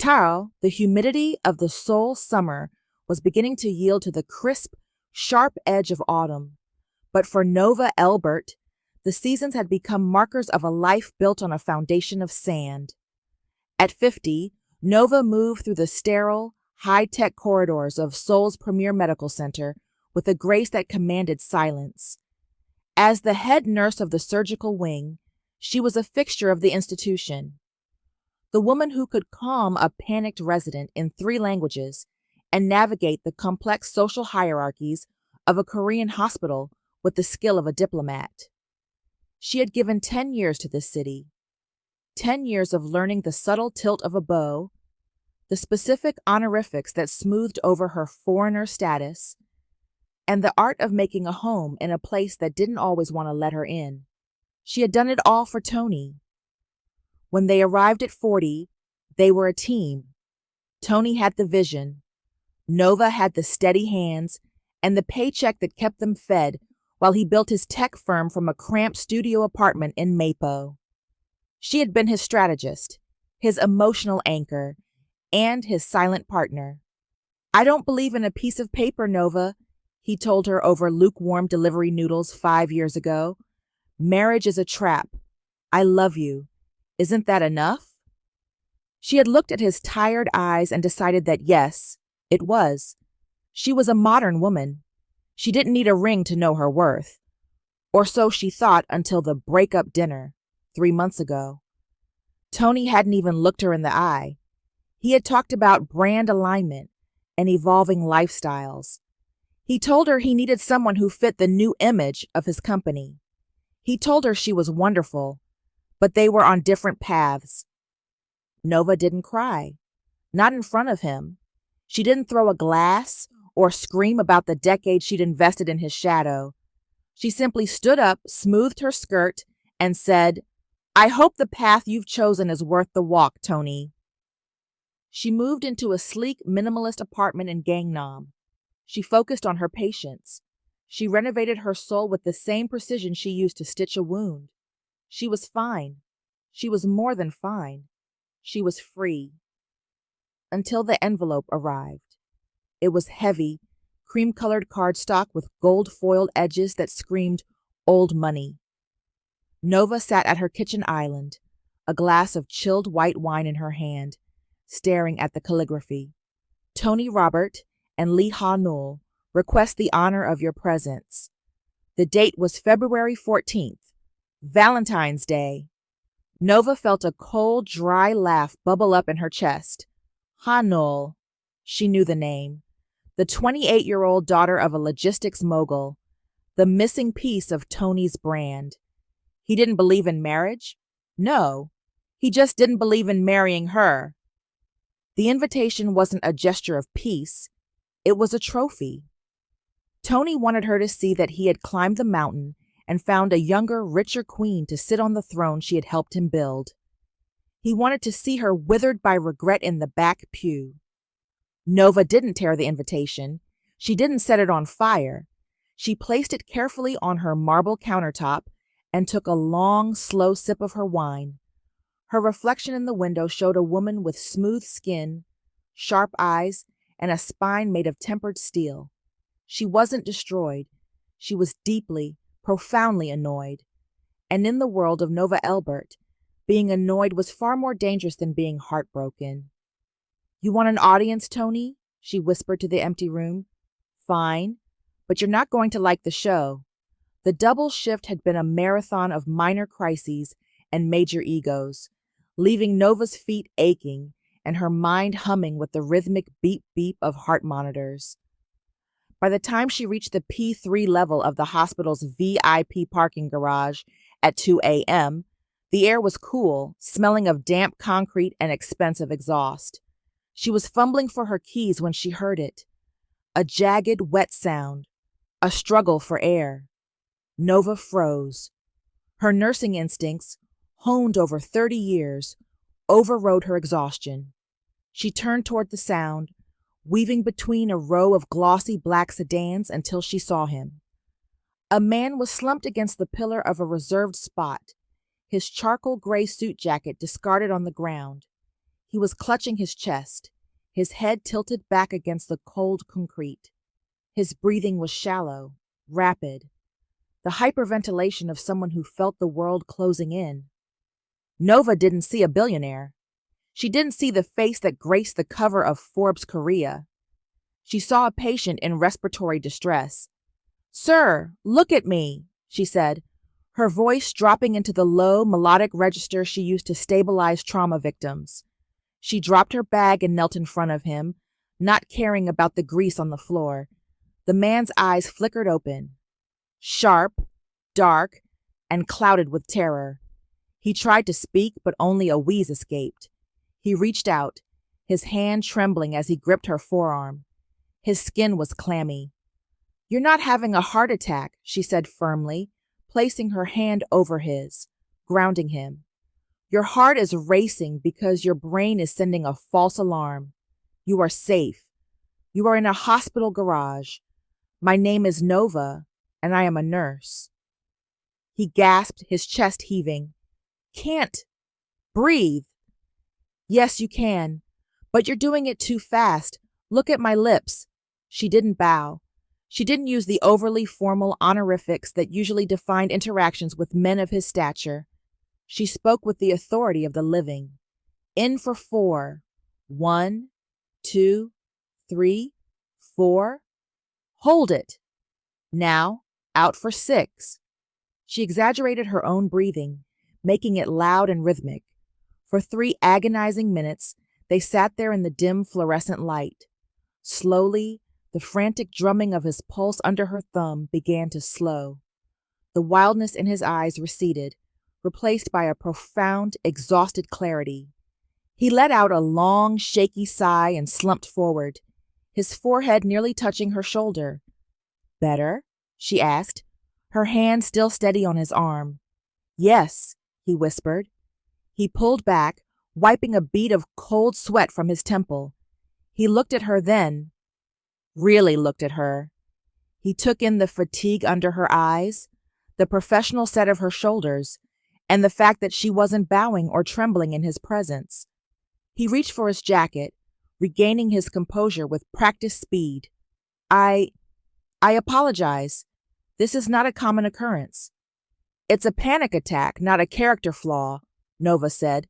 Taro, the humidity of the Seoul summer was beginning to yield to the crisp, sharp edge of autumn. But for Nova Elbert, the seasons had become markers of a life built on a foundation of sand. At 50, Nova moved through the sterile, high-tech corridors of Seoul's premier medical center with a grace that commanded silence. As the head nurse of the surgical wing, she was a fixture of the institution. The woman who could calm a panicked resident in 3 languages and navigate the complex social hierarchies of a Korean hospital with the skill of a diplomat. She had given 10 years to this city, 10 years of learning the subtle tilt of a bow, the specific honorifics that smoothed over her foreigner status, and the art of making a home in a place that didn't always want to let her in. She had done it all for Tony. When they arrived at 40, they were a team. Tony had the vision. Nova had the steady hands and the paycheck that kept them fed while he built his tech firm from a cramped studio apartment in Mapo. She had been his strategist, his emotional anchor, and his silent partner. "I don't believe in a piece of paper, Nova," he told her over lukewarm delivery noodles 5 years ago. "Marriage is a trap. I love you. Isn't that enough?" She had looked at his tired eyes and decided that yes, it was. She was a modern woman. She didn't need a ring to know her worth. Or so she thought until the breakup dinner 3 months ago. Tony hadn't even looked her in the eye. He had talked about brand alignment and evolving lifestyles. He told her he needed someone who fit the new image of his company. He told her she was wonderful, but they were on different paths. Nova didn't cry. Not in front of him. She didn't throw a glass or scream about the decade she'd invested in his shadow. She simply stood up, smoothed her skirt, and said, "I hope the path you've chosen is worth the walk, Tony." She moved into a sleek, minimalist apartment in Gangnam. She focused on her patients. She renovated her soul with the same precision she used to stitch a wound. She was fine. She was more than fine. She was free. Until the envelope arrived. It was heavy, cream-colored cardstock with gold-foiled edges that screamed old money. Nova sat at her kitchen island, a glass of chilled white wine in her hand, staring at the calligraphy. "Tony Robert and Lee Ha-nul request the honor of your presence." The date was February 14th, Valentine's Day. Nova felt a cold, dry laugh bubble up in her chest. Ha-nul. She knew the name. The 28-year-old daughter of a logistics mogul, the missing piece of Tony's brand. He didn't believe in marriage? No, he just didn't believe in marrying her. The invitation wasn't a gesture of peace, it was a trophy. Tony wanted her to see that he had climbed the mountain and found a younger, richer queen to sit on the throne she had helped him build. He wanted to see her withered by regret in the back pew. Nova didn't tear the invitation. She didn't set it on fire. She placed it carefully on her marble countertop and took a long, slow sip of her wine. Her reflection in the window showed a woman with smooth skin, sharp eyes, and a spine made of tempered steel. She wasn't destroyed. She was deeply, profoundly annoyed. And in the world of Nova Elbert, being annoyed was far more dangerous than being heartbroken. "You want an audience, Tony?" she whispered to the empty room. "Fine, but you're not going to like the show." The double shift had been a marathon of minor crises and major egos, leaving Nova's feet aching and her mind humming with the rhythmic beep-beep of heart monitors. By the time she reached the P3 level of the hospital's VIP parking garage at 2 a.m., the air was cool, smelling of damp concrete and expensive exhaust. She was fumbling for her keys when she heard it. A jagged, wet sound. A struggle for air. Nova froze. Her nursing instincts, honed over 30 years, overrode her exhaustion. She turned toward the sound, weaving between a row of glossy black sedans until she saw him. A man was slumped against the pillar of a reserved spot, his charcoal gray suit jacket discarded on the ground. He was clutching his chest, his head tilted back against the cold concrete. His breathing was shallow, rapid, the hyperventilation of someone who felt the world closing in. Nova didn't see a billionaire. She didn't see the face that graced the cover of Forbes Korea. She saw a patient in respiratory distress. "Sir, look at me," she said, her voice dropping into the low, melodic register she used to stabilize trauma victims. She dropped her bag and knelt in front of him, not caring about the grease on the floor. The man's eyes flickered open, sharp, dark, and clouded with terror. He tried to speak, but only a wheeze escaped. He reached out, his hand trembling as he gripped her forearm. His skin was clammy. "You're not having a heart attack," she said firmly, placing her hand over his, grounding him. "Your heart is racing because your brain is sending a false alarm. You are safe. You are in a hospital garage. My name is Nova, and I am a nurse." He gasped, his chest heaving. "Can't breathe." "Yes, you can, but you're doing it too fast. Look at my lips." She didn't bow. She didn't use the overly formal honorifics that usually defined interactions with men of his stature. She spoke with the authority of the living. "In for 4. 1, 2, 3, 4. Hold it. Now, out for 6. She exaggerated her own breathing, making it loud and rhythmic. For 3 agonizing minutes, they sat there in the dim fluorescent light. Slowly, the frantic drumming of his pulse under her thumb began to slow. The wildness in his eyes receded, replaced by a profound, exhausted clarity. He let out a long, shaky sigh and slumped forward, his forehead nearly touching her shoulder. "Better?" she asked, her hand still steady on his arm. "Yes," he whispered. He pulled back, wiping a bead of cold sweat from his temple. He looked at her then, really looked at her. He took in the fatigue under her eyes, the professional set of her shoulders, and the fact that she wasn't bowing or trembling in his presence. He reached for his jacket, regaining his composure with practiced speed. I apologize. This is not a common occurrence." "It's a panic attack, not a character flaw," Nova said,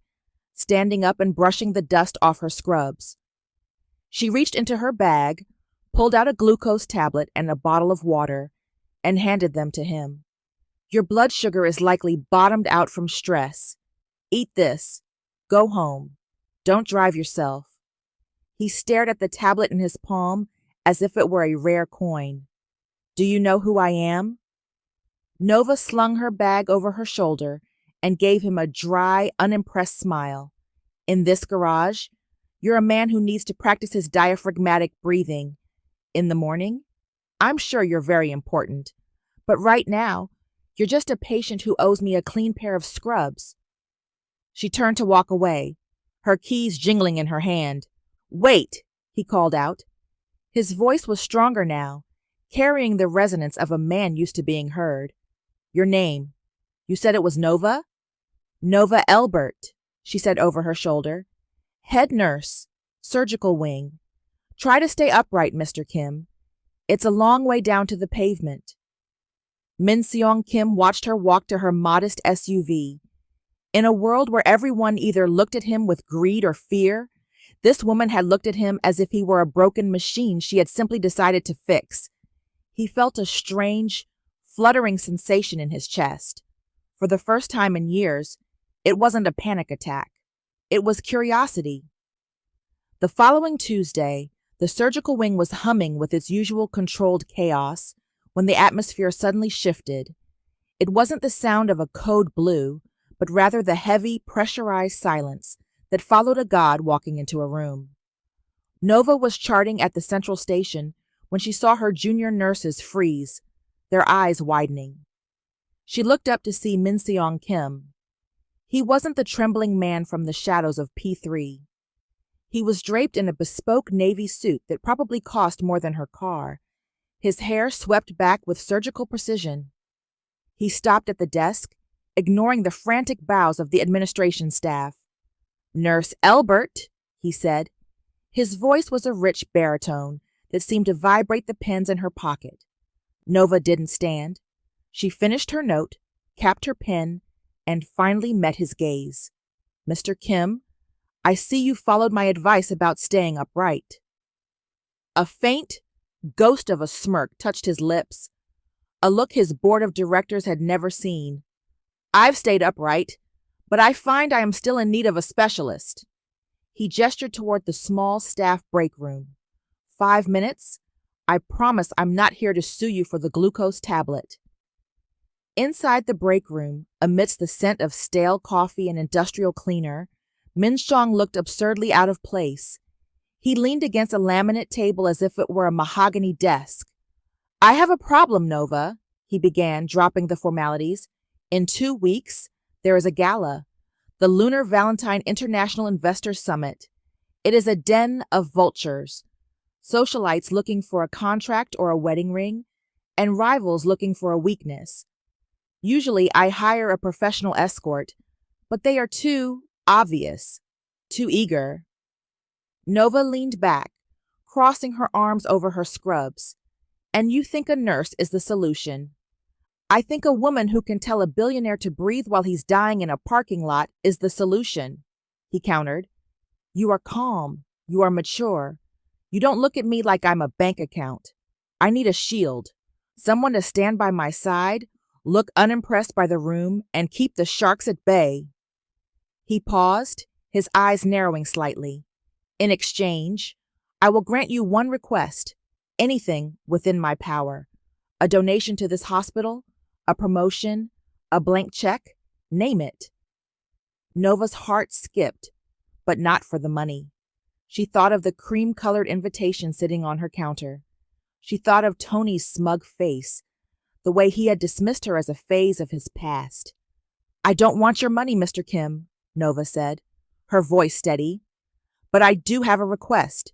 standing up and brushing the dust off her scrubs. She reached into her bag, pulled out a glucose tablet and a bottle of water, and handed them to him. "Your blood sugar is likely bottomed out from stress. Eat this. Go home. Don't drive yourself." He stared at the tablet in his palm as if it were a rare coin. "Do you know who I am?" Nova slung her bag over her shoulder and gave him a dry, unimpressed smile. "In this garage, you're a man who needs to practice his diaphragmatic breathing. In the morning, I'm sure you're very important. But right now, you're just a patient who owes me a clean pair of scrubs." She turned to walk away, her keys jingling in her hand. "Wait," he called out. His voice was stronger now, carrying the resonance of a man used to being heard. "Your name. You said it was Nova?" "Nova Elbert," she said over her shoulder. "Head nurse, surgical wing. Try to stay upright, Mr. Kim. It's a long way down to the pavement." Min Seong Kim watched her walk to her modest SUV. In a world where everyone either looked at him with greed or fear, this woman had looked at him as if he were a broken machine she had simply decided to fix. He felt a strange, fluttering sensation in his chest. For the first time in years, it wasn't a panic attack. It was curiosity. The following Tuesday, the surgical wing was humming with its usual controlled chaos when the atmosphere suddenly shifted. It wasn't the sound of a code blue, but rather the heavy, pressurized silence that followed a god walking into a room. Nova was charting at the central station when she saw her junior nurses freeze, their eyes widening. She looked up to see Min Seong Kim. He wasn't the trembling man from the shadows of P3. He was draped in a bespoke navy suit that probably cost more than her car, his hair swept back with surgical precision. He stopped at the desk, ignoring the frantic bows of the administration staff. "Nurse Elbert," he said. His voice was a rich baritone that seemed to vibrate the pens in her pocket. Nova didn't stand. She finished her note, capped her pen, and finally met his gaze. Mr. Kim, I see you followed my advice about staying upright. A faint ghost of a smirk touched his lips, a look his board of directors had never seen. I've stayed upright, but I find I am still in need of a specialist. He gestured toward the small staff break room. 5 minutes? I promise I'm not here to sue you for the glucose tablet. Inside the break room, amidst the scent of stale coffee and industrial cleaner, Menong looked absurdly out of place. He leaned against a laminate table as if it were a mahogany desk. I have a problem, Nova, he began, dropping the formalities. In 2 weeks, there is a gala, the Lunar Valentine International Investors Summit. It is a den of vultures, socialites looking for a contract or a wedding ring, and rivals looking for a weakness. Usually I hire a professional escort, but they are too obvious, too eager. Nova leaned back, crossing her arms over her scrubs. And you think a nurse is the solution. I think a woman who can tell a billionaire to breathe while he's dying in a parking lot is the solution, he countered. You are calm. You are mature. You don't look at me like I'm a bank account. I need a shield, someone to stand by my side, look unimpressed by the room, and keep the sharks at bay. He paused, his eyes narrowing slightly. In exchange, I will grant you one request, anything within my power. A donation to this hospital, a promotion, a blank check, name it. Nova's heart skipped, but not for the money. She thought of the cream-colored invitation sitting on her counter. She thought of Tony's smug face, the way he had dismissed her as a phase of his past. I don't want your money, Mr. Kim, Nova said, her voice steady. But I do have a request.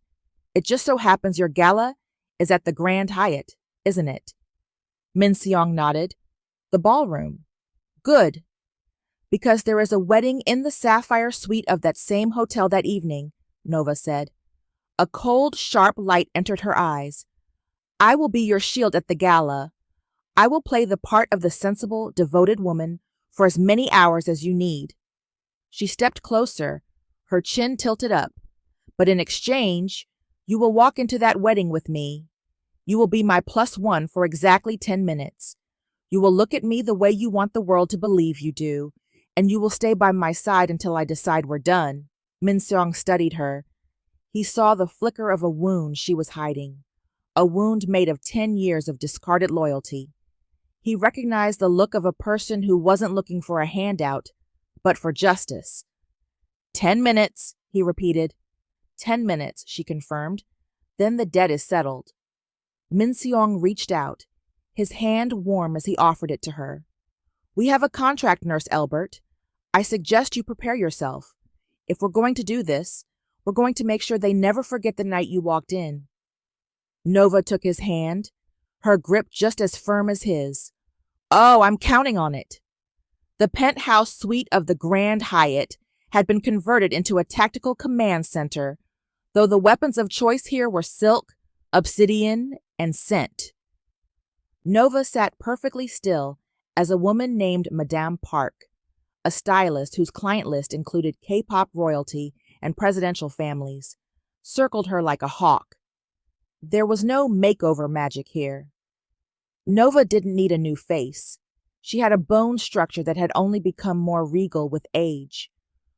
It just so happens your gala is at the Grand Hyatt, isn't it? Menong nodded. The ballroom. Good. Because there is a wedding in the Sapphire Suite of that same hotel that evening, Nova said. A cold, sharp light entered her eyes. I will be your shield at the gala. I will play the part of the sensible, devoted woman for as many hours as you need. She stepped closer, her chin tilted up. But in exchange, you will walk into that wedding with me. You will be my +1 for exactly 10 minutes. You will look at me the way you want the world to believe you do, and you will stay by my side until I decide we're done. Menong studied her. He saw the flicker of a wound she was hiding, a wound made of 10 years of discarded loyalty. He recognized the look of a person who wasn't looking for a handout, but for justice. 10 minutes, he repeated. 10 minutes, she confirmed. Then the debt is settled. Menong reached out, his hand warm as he offered it to her. We have a contract, Nurse Elbert. I suggest you prepare yourself. If we're going to do this, we're going to make sure they never forget the night you walked in. Nova took his hand, her grip just as firm as his. Oh, I'm counting on it. The penthouse suite of the Grand Hyatt had been converted into a tactical command center, though the weapons of choice here were silk, obsidian, and scent. Nova sat perfectly still as a woman named Madame Park, a stylist whose client list included K-pop royalty and presidential families, circled her like a hawk. There was no makeover magic here. Nova didn't need a new face. She had a bone structure that had only become more regal with age,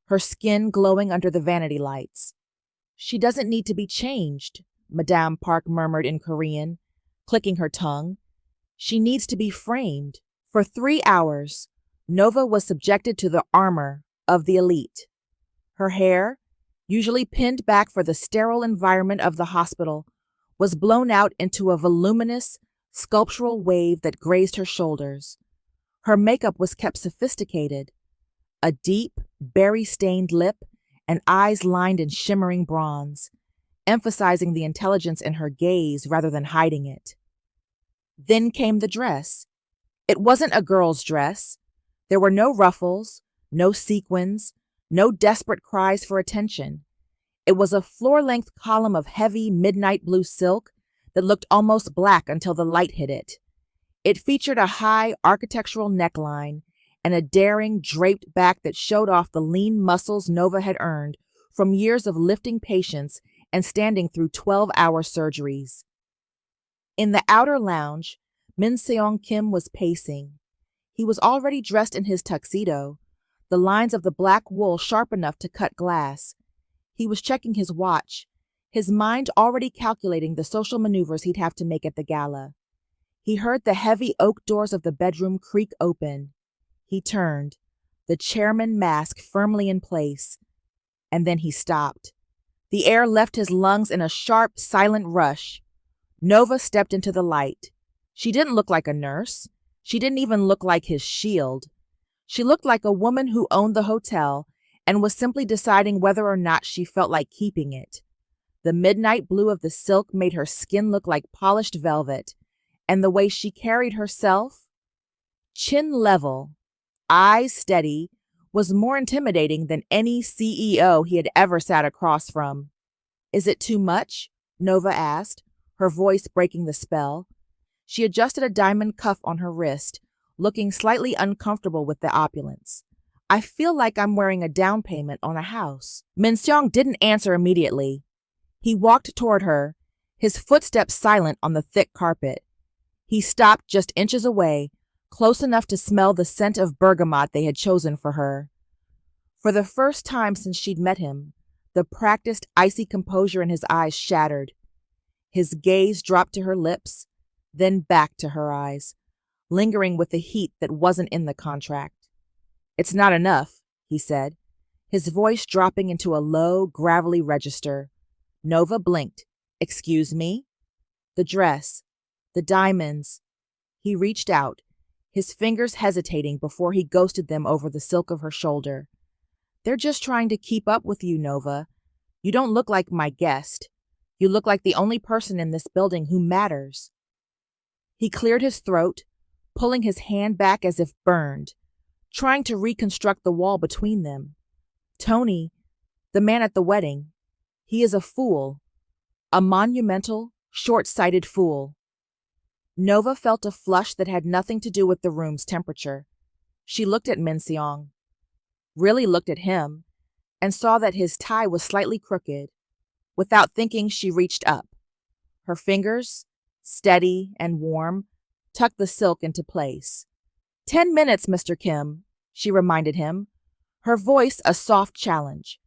her skin glowing under the vanity lights. She doesn't need to be changed, Madame Park murmured in Korean, clicking her tongue. She needs to be framed. For 3 hours, Nova was subjected to the armor of the elite. Her hair, usually pinned back for the sterile environment of the hospital, was blown out into a voluminous, sculptural wave that grazed her shoulders. Her makeup was kept sophisticated, a deep, berry-stained lip and eyes lined in shimmering bronze, emphasizing the intelligence in her gaze rather than hiding it. Then came the dress. It wasn't a girl's dress. There were no ruffles, no sequins, no desperate cries for attention. It was a floor-length column of heavy midnight blue silk that looked almost black until the light hit it. It featured a high architectural neckline and a daring draped back that showed off the lean muscles Nova had earned from years of lifting patients and standing through 12-hour surgeries. In the outer lounge, Min Seong Kim was pacing. He was already dressed in his tuxedo, the lines of the black wool sharp enough to cut glass. He was checking his watch, his mind already calculating the social maneuvers he'd have to make at the gala. He heard the heavy oak doors of the bedroom creak open. He turned, the chairman mask firmly in place, and then he stopped. The air left his lungs in a sharp, silent rush. Nova stepped into the light. She didn't look like a nurse. She didn't even look like his shield. She looked like a woman who owned the hotel and was simply deciding whether or not she felt like keeping it. The midnight blue of the silk made her skin look like polished velvet, and the way she carried herself, chin level, eyes steady, was more intimidating than any CEO he had ever sat across from. "Is it too much?" Nova asked, her voice breaking the spell. She adjusted a diamond cuff on her wrist, looking slightly uncomfortable with the opulence. "I feel like I'm wearing a down payment on a house." Min Seong didn't answer immediately. He walked toward her, his footsteps silent on the thick carpet. He stopped just inches away, close enough to smell the scent of bergamot they had chosen for her. For the first time since she'd met him, the practiced, icy composure in his eyes shattered. His gaze dropped to her lips, then back to her eyes, lingering with the heat that wasn't in the contract. "It's not enough," he said, his voice dropping into a low, gravelly register. Nova blinked. "Excuse me?" "The dress, the diamonds." He reached out, his fingers hesitating before he ghosted them over the silk of her shoulder. "They're just trying to keep up with you, Nova. You don't look like my guest. You look like the only person in this building who matters." He cleared his throat, pulling his hand back as if burned, trying to reconstruct the wall between them. "Tony, the man at the wedding, he is a fool, a monumental, short-sighted fool." Nova felt a flush that had nothing to do with the room's temperature. She looked at Min Seong, really looked at him, and saw that his tie was slightly crooked. Without thinking, she reached up. Her fingers, steady and warm, tucked the silk into place. 10 minutes, Mr. Kim," she reminded him, her voice a soft challenge.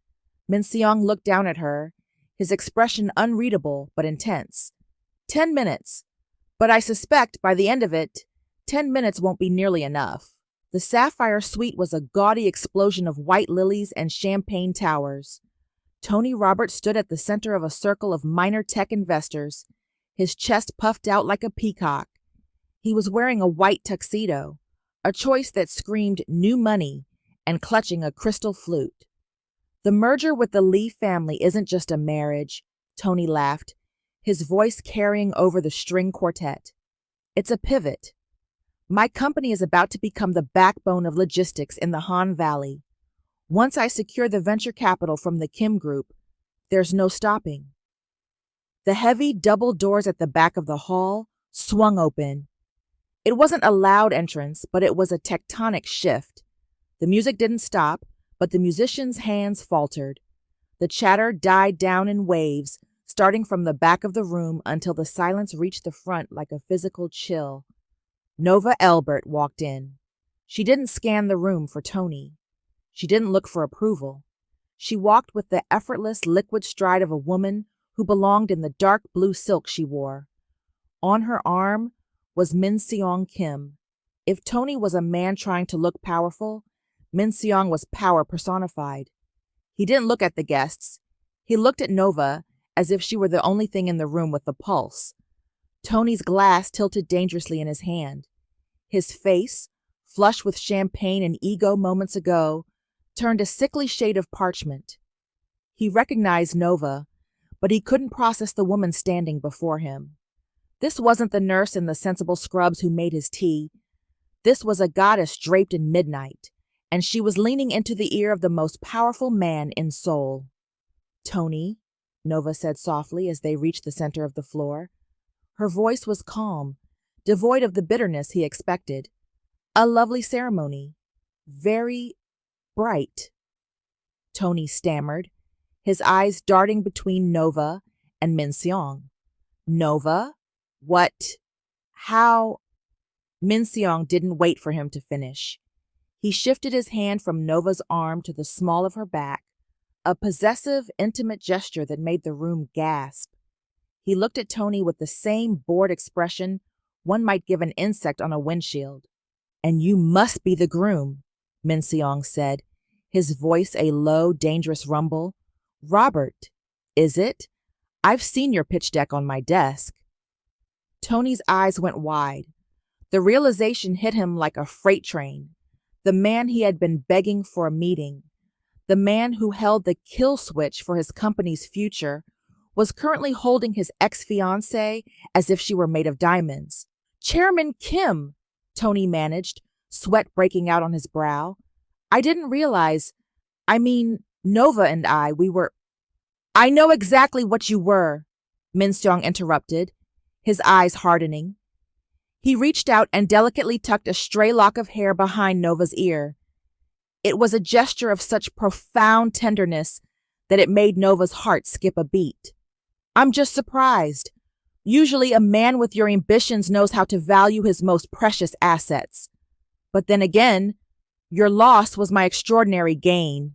Min Seong looked down at her, his expression unreadable but intense. 10 minutes. But I suspect by the end of it, 10 minutes won't be nearly enough." The Sapphire Suite was a gaudy explosion of white lilies and champagne towers. Tony Roberts stood at the center of a circle of minor tech investors, his chest puffed out like a peacock. He was wearing a white tuxedo, a choice that screamed new money, and clutching a crystal flute. "The merger with the Lee family isn't just a marriage," Tony laughed, his voice carrying over the string quartet. "It's a pivot. My company is about to become the backbone of logistics in the Han Valley. Once I secure the venture capital from the Kim Group, there's no stopping." The heavy double doors at the back of the hall swung open. It wasn't a loud entrance, but it was a tectonic shift. The music didn't stop, but the musicians' hands faltered. The chatter died down in waves, starting from the back of the room until the silence reached the front like a physical chill. Nova Elbert walked in. She didn't scan the room for Tony. She didn't look for approval. She walked with the effortless, liquid stride of a woman who belonged in the dark blue silk she wore. On her arm was Min Seong Kim. If Tony was a man trying to look powerful, Min Seong was power personified. He didn't look at the guests. He looked at Nova as if she were the only thing in the room with a pulse. Tony's glass tilted dangerously in his hand. His face, flush with champagne and ego moments ago, turned a sickly shade of parchment. He recognized Nova, but he couldn't process the woman standing before him. This wasn't the nurse in the sensible scrubs who made his tea. This was a goddess draped in midnight, and she was leaning into the ear of the most powerful man in Seoul. Tony, Nova said softly as they reached the center of the floor. Her voice was calm, devoid of the bitterness he expected. A lovely ceremony. Very bright, Tony stammered, his eyes darting between Nova and Min Seong. Nova? What? How? Min Seong didn't wait for him to finish. He shifted his hand from Nova's arm to the small of her back, a possessive, intimate gesture that made the room gasp. He looked at Tony with the same bored expression one might give an insect on a windshield. And you must be the groom, Min Seong said, his voice a low, dangerous rumble. Robert, is it? I've seen your pitch deck on my desk. Tony's eyes went wide. The realization hit him like a freight train. The man he had been begging for a meeting, the man who held the kill switch for his company's future, was currently holding his ex-fiance as if she were made of diamonds. Chairman Kim, Tony managed, sweat breaking out on his brow. I didn't realize. Nova and we were. I know exactly what you were, Min Seong interrupted, his eyes hardening. He reached out and delicately tucked a stray lock of hair behind Nova's ear. It was a gesture of such profound tenderness that it made Nova's heart skip a beat. I'm just surprised. Usually a man with your ambitions knows how to value his most precious assets. But then again, your loss was my extraordinary gain.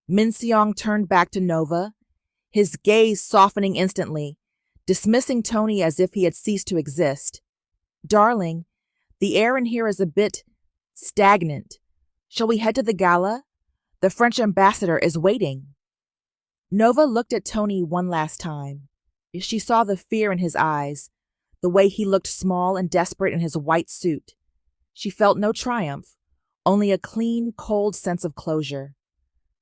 Min Seong turned back to Nova, his gaze softening instantly, dismissing Tony as if he had ceased to exist. Darling, the air in here is a bit stagnant. Shall we head to the gala? The French ambassador is waiting. Nova looked at Tony one last time. She saw the fear in his eyes, the way he looked small and desperate in his white suit. She felt no triumph, only a clean, cold sense of closure.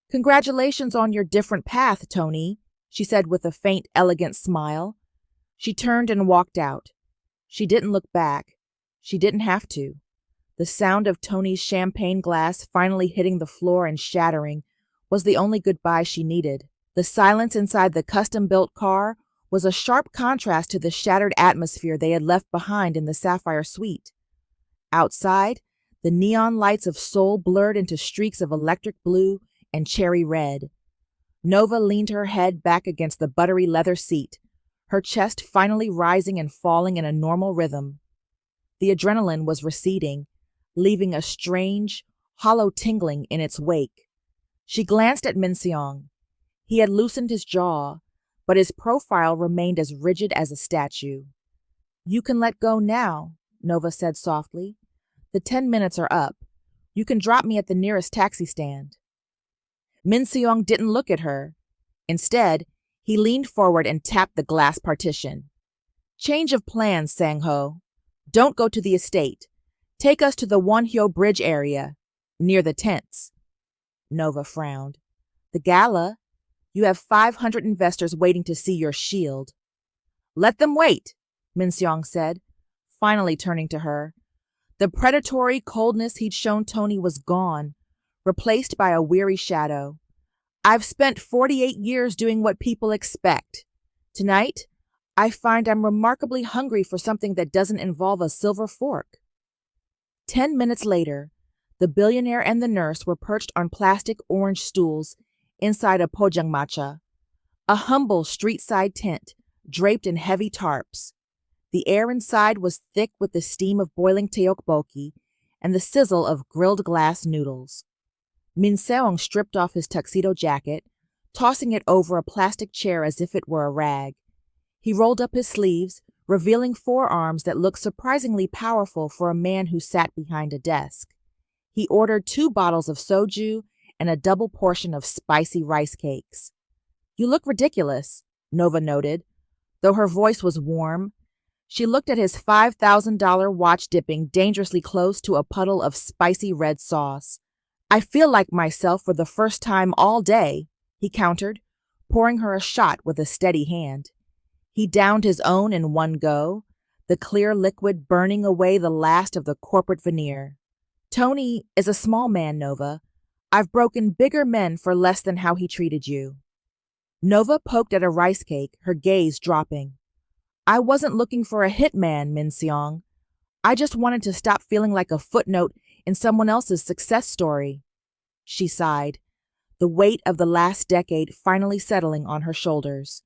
Congratulations on your different path, Tony, she said with a faint, elegant smile. She turned and walked out. She didn't look back. She didn't have to. The sound of Tony's champagne glass finally hitting the floor and shattering was the only goodbye she needed. The silence inside the custom-built car was a sharp contrast to the shattered atmosphere they had left behind in the Sapphire Suite. Outside, the neon lights of Seoul blurred into streaks of electric blue and cherry red. Nova leaned her head back against the buttery leather seat, her chest finally rising and falling in a normal rhythm. The adrenaline was receding, leaving a strange, hollow tingling in its wake. She glanced at Min Seong. He had loosened his jaw, but his profile remained as rigid as a statue. You can let go now, Nova said softly. The 10 minutes are up. You can drop me at the nearest taxi stand. Min Seong didn't look at her. Instead, he leaned forward and tapped the glass partition. Change of plans, Sang-ho. Don't go to the estate. Take us to the Wonhyo Bridge area, near the tents. Nova frowned. The gala? You have 500 investors waiting to see your shield. Let them wait, Min Seong said, finally turning to her. The predatory coldness he'd shown Tony was gone, replaced by a weary shadow. I've spent 48 years doing what people expect. Tonight, I find I'm remarkably hungry for something that doesn't involve a silver fork. 10 minutes later, the billionaire and the nurse were perched on plastic orange stools inside a pojangmacha, a humble street-side tent draped in heavy tarps. The air inside was thick with the steam of boiling tteokbokki and the sizzle of grilled glass noodles. Min Seong stripped off his tuxedo jacket, tossing it over a plastic chair as if it were a rag. He rolled up his sleeves, revealing forearms that looked surprisingly powerful for a man who sat behind a desk. He ordered 2 bottles of soju and a double portion of spicy rice cakes. You look ridiculous, Nova noted, though her voice was warm. She looked at his $5,000 watch dipping dangerously close to a puddle of spicy red sauce. I feel like myself for the first time all day, he countered, pouring her a shot with a steady hand. He downed his own in one go, the clear liquid burning away the last of the corporate veneer. Tony is a small man, Nova. I've broken bigger men for less than how he treated you. Nova poked at a rice cake, her gaze dropping. I wasn't looking for a hitman, Min Seong. I just wanted to stop feeling like a footnote in someone else's success story. She sighed, the weight of the last decade finally settling on her shoulders.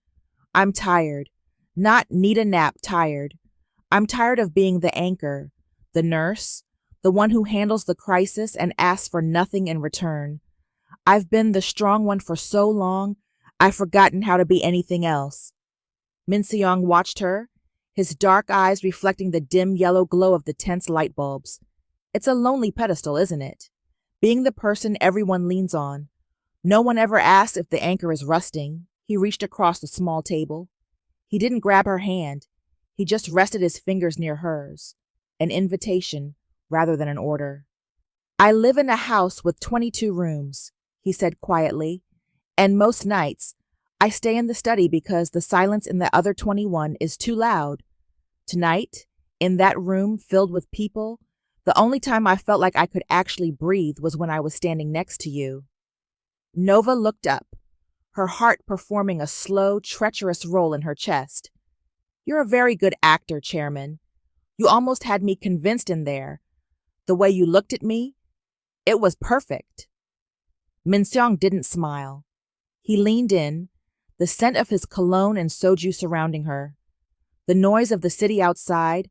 I'm tired. Not need a nap tired. I'm tired of being the anchor, the nurse, the one who handles the crisis and asks for nothing in return. I've been the strong one for so long, I've forgotten how to be anything else. Min Seong watched her, his dark eyes reflecting the dim yellow glow of the tense light bulbs. It's a lonely pedestal, isn't it? Being the person everyone leans on. No one ever asks if the anchor is rusting. He reached across the small table. He didn't grab her hand. He just rested his fingers near hers. An invitation rather than an order. I live in a house with 22 rooms, he said quietly, and most nights I stay in the study because the silence in the other 21 is too loud. Tonight, in that room filled with people, the only time I felt like I could actually breathe was when I was standing next to you. Nova looked up, her heart performing a slow, treacherous roll in her chest. You're a very good actor, Chairman. You almost had me convinced in there. The way you looked at me, it was perfect. Min Seong didn't smile. He leaned in, the scent of his cologne and soju surrounding her, the noise of the city outside,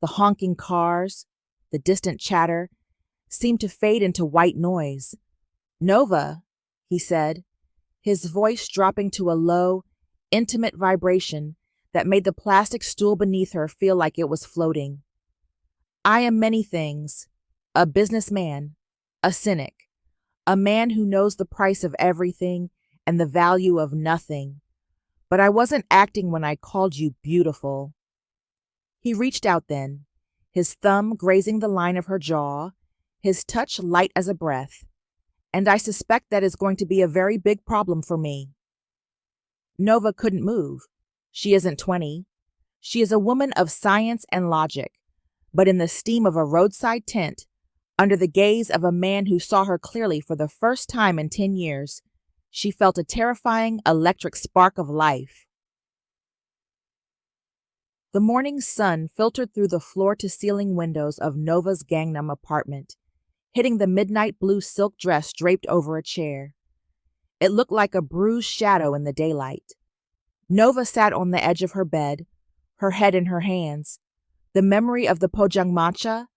the honking cars, the distant chatter, seemed to fade into white noise. Nova, he said, his voice dropping to a low, intimate vibration that made the plastic stool beneath her feel like it was floating. I am many things, a businessman, a cynic, a man who knows the price of everything and the value of nothing. But I wasn't acting when I called you beautiful. He reached out then, his thumb grazing the line of her jaw, his touch light as a breath. And I suspect that is going to be a very big problem for me. Nova couldn't move. She isn't 20. She is a woman of science and logic, but in the steam of a roadside tent, under the gaze of a man who saw her clearly for the first time in 10 years, she felt a terrifying electric spark of life. The morning sun filtered through the floor-to-ceiling windows of Nova's Gangnam apartment, hitting the midnight blue silk dress draped over a chair. It looked like a bruised shadow in the daylight. Nova sat on the edge of her bed, her head in her hands, the memory of the pojangmatcha,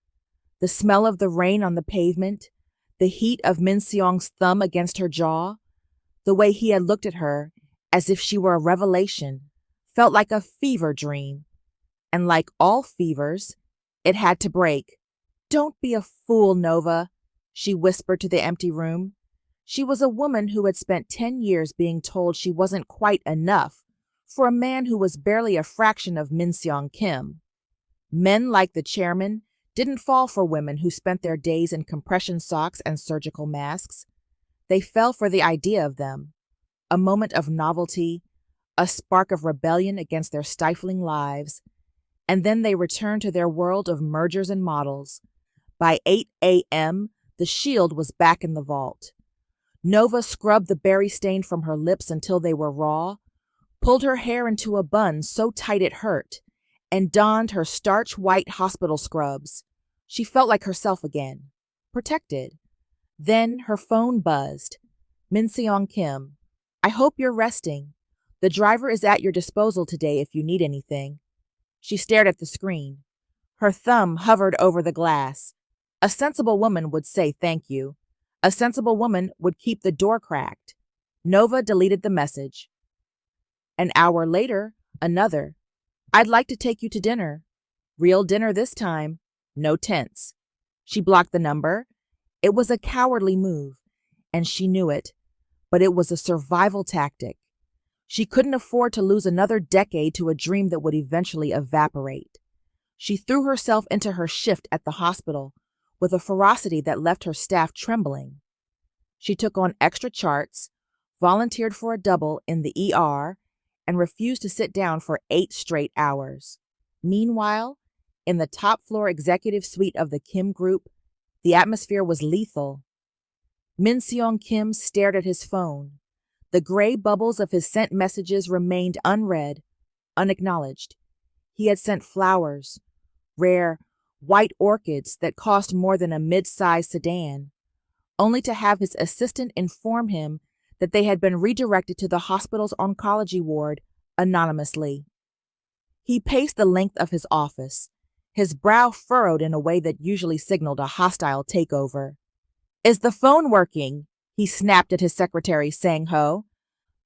the smell of the rain on the pavement, the heat of Min Seong's thumb against her jaw, the way he had looked at her as if she were a revelation, felt like a fever dream. And like all fevers, it had to break. Don't be a fool, Nova, she whispered to the empty room. She was a woman who had spent 10 years being told she wasn't quite enough for a man who was barely a fraction of Min Seong Kim. Men like the chairman didn't fall for women who spent their days in compression socks and surgical masks. They fell for the idea of them, a moment of novelty, a spark of rebellion against their stifling lives, and then they returned to their world of mergers and models. By 8 a.m., the shield was back in the vault. Nova scrubbed the berry stain from her lips until they were raw, pulled her hair into a bun so tight it hurt, and donned her starch-white hospital scrubs. She felt like herself again, protected. Then her phone buzzed. Min Seong Kim, I hope you're resting. The driver is at your disposal today if you need anything. She stared at the screen. Her thumb hovered over the glass. A sensible woman would say thank you. A sensible woman would keep the door cracked. Nova deleted the message. An hour later, another. I'd like to take you to dinner. Real dinner this time. No tents. She blocked the number. It was a cowardly move, and she knew it, but it was a survival tactic. She couldn't afford to lose another decade to a dream that would eventually evaporate. She threw herself into her shift at the hospital with a ferocity that left her staff trembling. She took on extra charts, volunteered for a double in the ER, and refused to sit down for 8 straight hours. Meanwhile, in the top-floor executive suite of the Kim Group, the atmosphere was lethal. Min Seong Kim stared at his phone. The gray bubbles of his sent messages remained unread, unacknowledged. He had sent flowers, rare white orchids that cost more than a mid-sized sedan, only to have his assistant inform him that they had been redirected to the hospital's oncology ward anonymously. He paced the length of his office, his brow furrowed in a way that usually signaled a hostile takeover. "Is the phone working?" he snapped at his secretary, Sang-ho.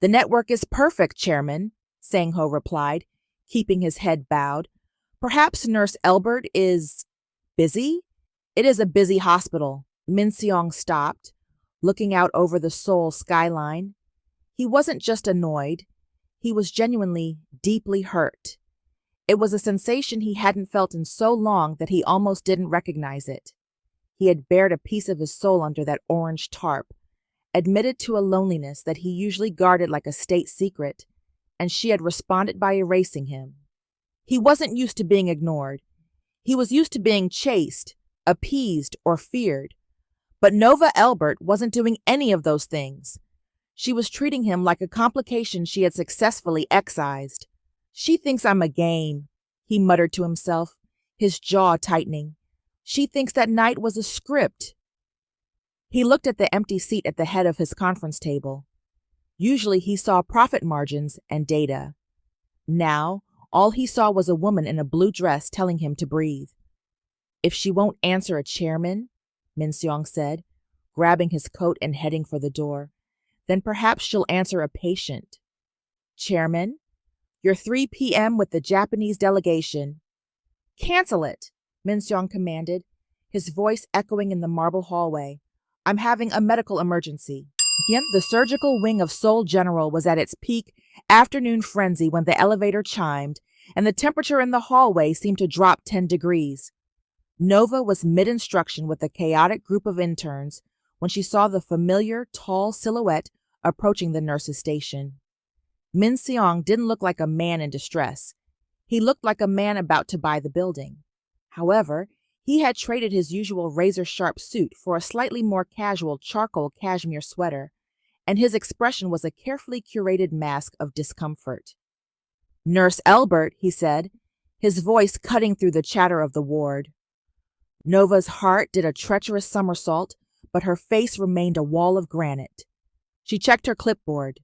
"The network is perfect, Chairman," Sang-ho replied, keeping his head bowed. "Perhaps Nurse Elbert is busy?" "It is a busy hospital." Min-seong stopped, looking out over the Seoul skyline. He wasn't just annoyed. He was genuinely, deeply hurt. It was a sensation he hadn't felt in so long that he almost didn't recognize it. He had bared a piece of his soul under that orange tarp, admitted to a loneliness that he usually guarded like a state secret, and she had responded by erasing him. He wasn't used to being ignored. He was used to being chased, appeased, or feared. But Nova Elbert wasn't doing any of those things. She was treating him like a complication she had successfully excised. "She thinks I'm a game," he muttered to himself, his jaw tightening. "She thinks that night was a script." He looked at the empty seat at the head of his conference table. Usually he saw profit margins and data. Now, all he saw was a woman in a blue dress telling him to breathe. "If she won't answer a chairman," Min-seong said, grabbing his coat and heading for the door, "then perhaps she'll answer a patient." "Chairman, your 3 p.m. with the Japanese delegation." "Cancel it," Min-seong commanded, his voice echoing in the marble hallway. "I'm having a medical emergency." The surgical wing of Seoul General was at its peak afternoon frenzy when the elevator chimed, and the temperature in the hallway seemed to drop 10 degrees. Nova was mid-instruction with a chaotic group of interns when she saw the familiar, tall silhouette approaching the nurse's station. Min-seong didn't look like a man in distress. He looked like a man about to buy the building. However, he had traded his usual razor-sharp suit for a slightly more casual charcoal cashmere sweater, and his expression was a carefully curated mask of discomfort. "Nurse Elbert," he said, his voice cutting through the chatter of the ward. Nova's heart did a treacherous somersault, but her face remained a wall of granite. She checked her clipboard.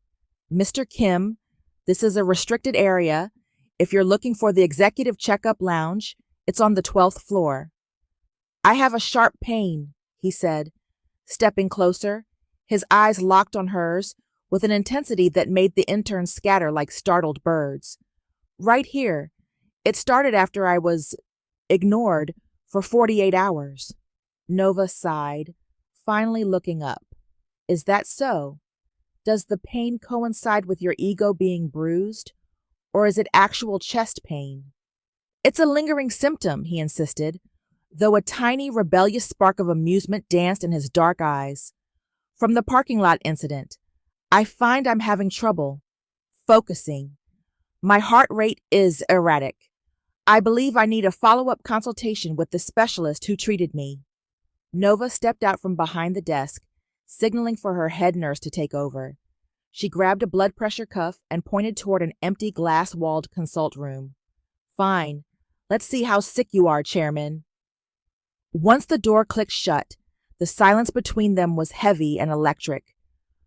"Mr. Kim, this is a restricted area. If you're looking for the executive checkup lounge, it's on the 12th floor." "I have a sharp pain," he said, stepping closer, his eyes locked on hers with an intensity that made the interns scatter like startled birds. "Right here. It started after I was ignored for 48 hours. Nova sighed, finally looking up. "Is that so? Does the pain coincide with your ego being bruised, or is it actual chest pain?" "It's a lingering symptom," he insisted, though a tiny rebellious spark of amusement danced in his dark eyes. "From the parking lot incident, I find I'm having trouble focusing. My heart rate is erratic. I believe I need a follow-up consultation with the specialist who treated me." Nova stepped out from behind the desk, signaling for her head nurse to take over. She grabbed a blood pressure cuff and pointed toward an empty glass-walled consult room. "Fine. Let's see how sick you are, Chairman." Once the door clicked shut, the silence between them was heavy and electric.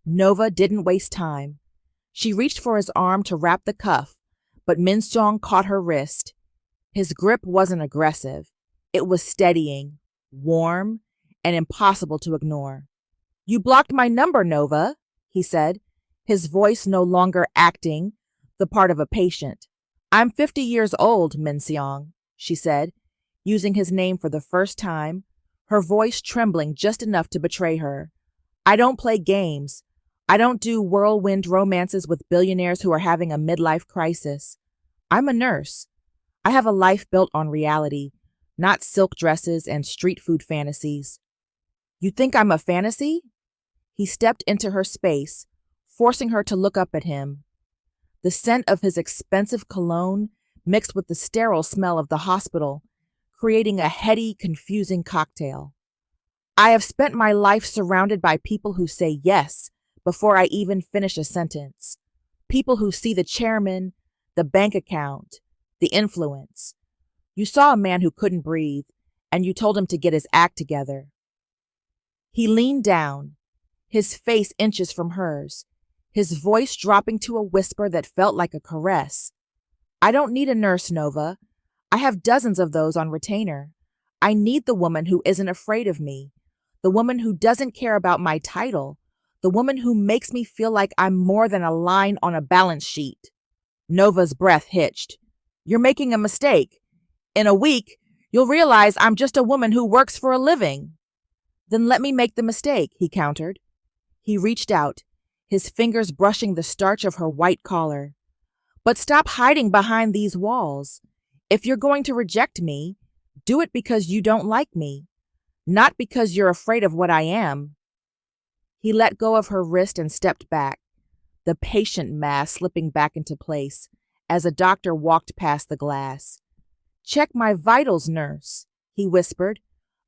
Nova didn't waste time. She reached for his arm to wrap the cuff, but Min-seong caught her wrist. His grip wasn't aggressive. It was steadying, warm, and impossible to ignore. "You blocked my number, Nova," he said, his voice no longer acting the part of a patient. "I'm 50 years old, Min-seong," she said, using his name for the first time, her voice trembling just enough to betray her. "I don't play games. I don't do whirlwind romances with billionaires who are having a midlife crisis. I'm a nurse. I have a life built on reality, not silk dresses and street food fantasies." "You think I'm a fantasy?" He stepped into her space, forcing her to look up at him. The scent of his expensive cologne mixed with the sterile smell of the hospital, creating a heady, confusing cocktail. "I have spent my life surrounded by people who say yes, before I even finish a sentence. People who see the chairman, the bank account, the influence. You saw a man who couldn't breathe, and you told him to get his act together. He leaned down, his face inches from hers, his voice dropping to a whisper that felt like a caress. I don't need a nurse, Nova. I have dozens of those on retainer. I need the woman who isn't afraid of me, the woman who doesn't care about my title, the woman who makes me feel like I'm more than a line on a balance sheet. Nova's breath hitched. You're making a mistake. In a week, you'll realize I'm just a woman who works for a living. Then let me make the mistake, he countered. He reached out, his fingers brushing the starch of her white collar. But stop hiding behind these walls. If you're going to reject me, do it because you don't like me, not because you're afraid of what I am. He let go of her wrist and stepped back, the patient mask slipping back into place as a doctor walked past the glass. Check my vitals, nurse, he whispered,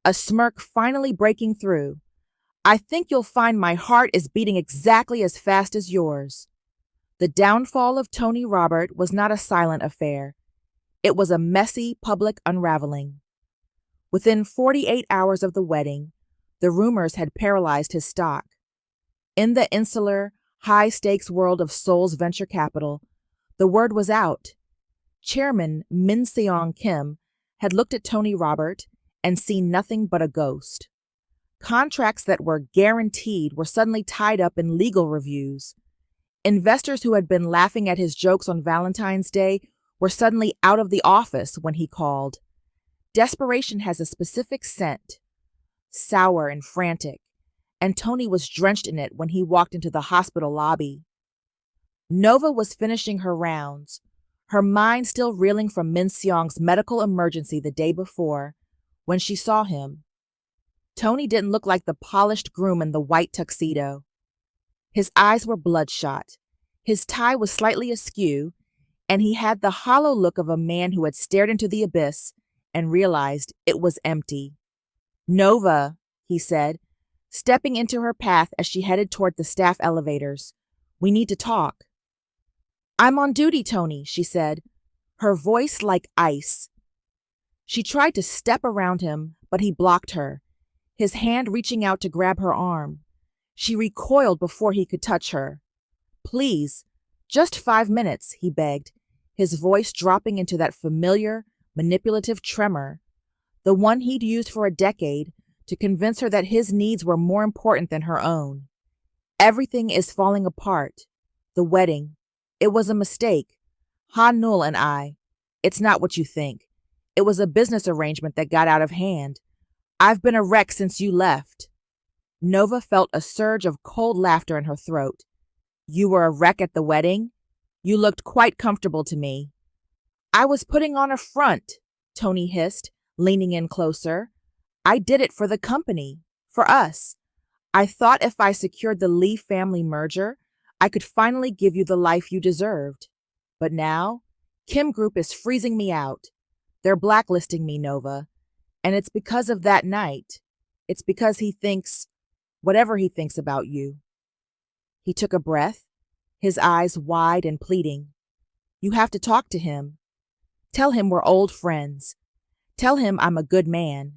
a smirk finally breaking through. I think you'll find my heart is beating exactly as fast as yours. The downfall of Tony Robert was not a silent affair. It was a messy public unraveling. Within 48 hours of the wedding, the rumors had paralyzed his stock. In the insular, high-stakes world of Seoul's venture capital, the word was out. Chairman Min Seong Kim had looked at Tony Robert and seen nothing but a ghost. Contracts that were guaranteed were suddenly tied up in legal reviews. Investors who had been laughing at his jokes on Valentine's Day were suddenly out of the office when he called. Desperation has a specific scent, sour and frantic, and Tony was drenched in it when he walked into the hospital lobby. Nova was finishing her rounds, her mind still reeling from Min Seong's medical emergency the day before, when she saw him. Tony didn't look like the polished groom in the white tuxedo. His eyes were bloodshot, his tie was slightly askew, and he had the hollow look of a man who had stared into the abyss and realized it was empty. Nova, he said, stepping into her path as she headed toward the staff elevators. We need to talk. I'm on duty, Tony, she said, her voice like ice. She tried to step around him, but he blocked her, his hand reaching out to grab her arm. She recoiled before he could touch her. Please, just 5 minutes, he begged, his voice dropping into that familiar, manipulative tremor, the one he'd used for a decade to convince her that his needs were more important than her own. Everything is falling apart. The wedding. It was a mistake. Ha-Nul and I. It's not what you think. It was a business arrangement that got out of hand. I've been a wreck since you left. Nova felt a surge of cold laughter in her throat. You were a wreck at the wedding? You looked quite comfortable to me. I was putting on a front, Tony hissed, leaning in closer. I did it for the company, for us. I thought if I secured the Lee family merger, I could finally give you the life you deserved. But now, Kim Group is freezing me out. They're blacklisting me, Nova. And it's because of that night. It's because he thinks, whatever he thinks about you. He took a breath, his eyes wide and pleading. You have to talk to him. Tell him we're old friends. Tell him I'm a good man.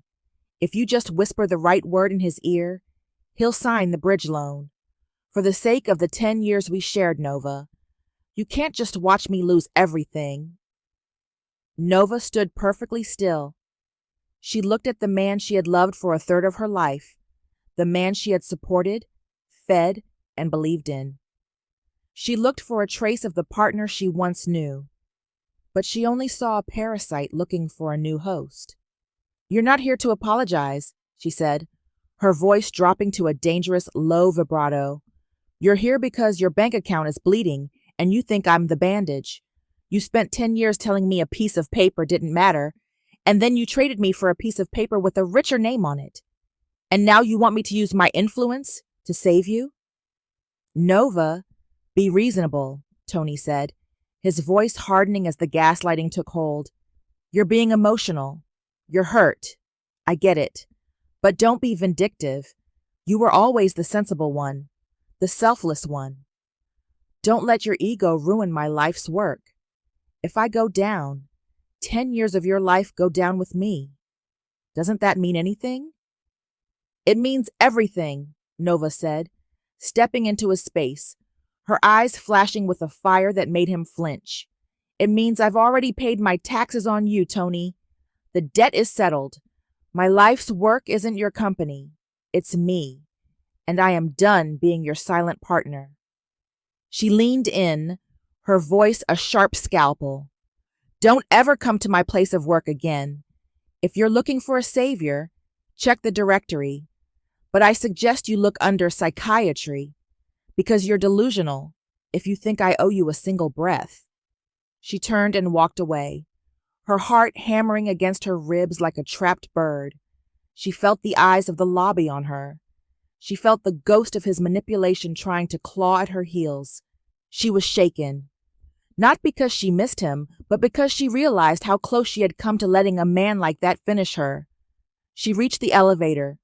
If you just whisper the right word in his ear, he'll sign the bridge loan. For the sake of the 10 years we shared, Nova. You can't just watch me lose everything. Nova stood perfectly still. She looked at the man she had loved for a third of her life, the man she had supported, fed, and believed in. She looked for a trace of the partner she once knew, but she only saw a parasite looking for a new host. You're not here to apologize, she said, her voice dropping to a dangerous low vibrato. You're here because your bank account is bleeding and you think I'm the bandage. You spent 10 years telling me a piece of paper didn't matter, and then you traded me for a piece of paper with a richer name on it. And now you want me to use my influence to save you? Nova, be reasonable, Tony said, his voice hardening as the gaslighting took hold. You're being emotional. You're hurt. I get it. But don't be vindictive. You were always the sensible one, the selfless one. Don't let your ego ruin my life's work. If I go down, 10 years of your life go down with me. Doesn't that mean anything? It means everything, Nova said, stepping into his space, her eyes flashing with a fire that made him flinch. It means I've already paid my taxes on you, Tony. The debt is settled. My life's work isn't your company. It's me. And I am done being your silent partner. She leaned in, her voice a sharp scalpel. Don't ever come to my place of work again. If you're looking for a savior, check the directory. But I suggest you look under psychiatry, because you're delusional if you think I owe you a single breath. She turned and walked away, her heart hammering against her ribs like a trapped bird. She felt the eyes of the lobby on her. She felt the ghost of his manipulation trying to claw at her heels. She was shaken. Not because she missed him, but because she realized how close she had come to letting a man like that finish her. She reached the elevator,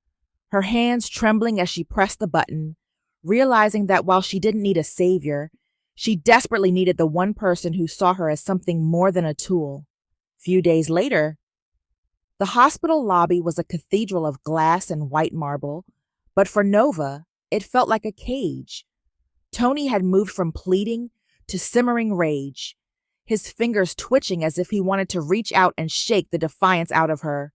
her hands trembling as she pressed the button, realizing that while she didn't need a savior, she desperately needed the one person who saw her as something more than a tool. Few days later, the hospital lobby was a cathedral of glass and white marble, but for Nova, it felt like a cage. Tony had moved from pleading to simmering rage, his fingers twitching as if he wanted to reach out and shake the defiance out of her.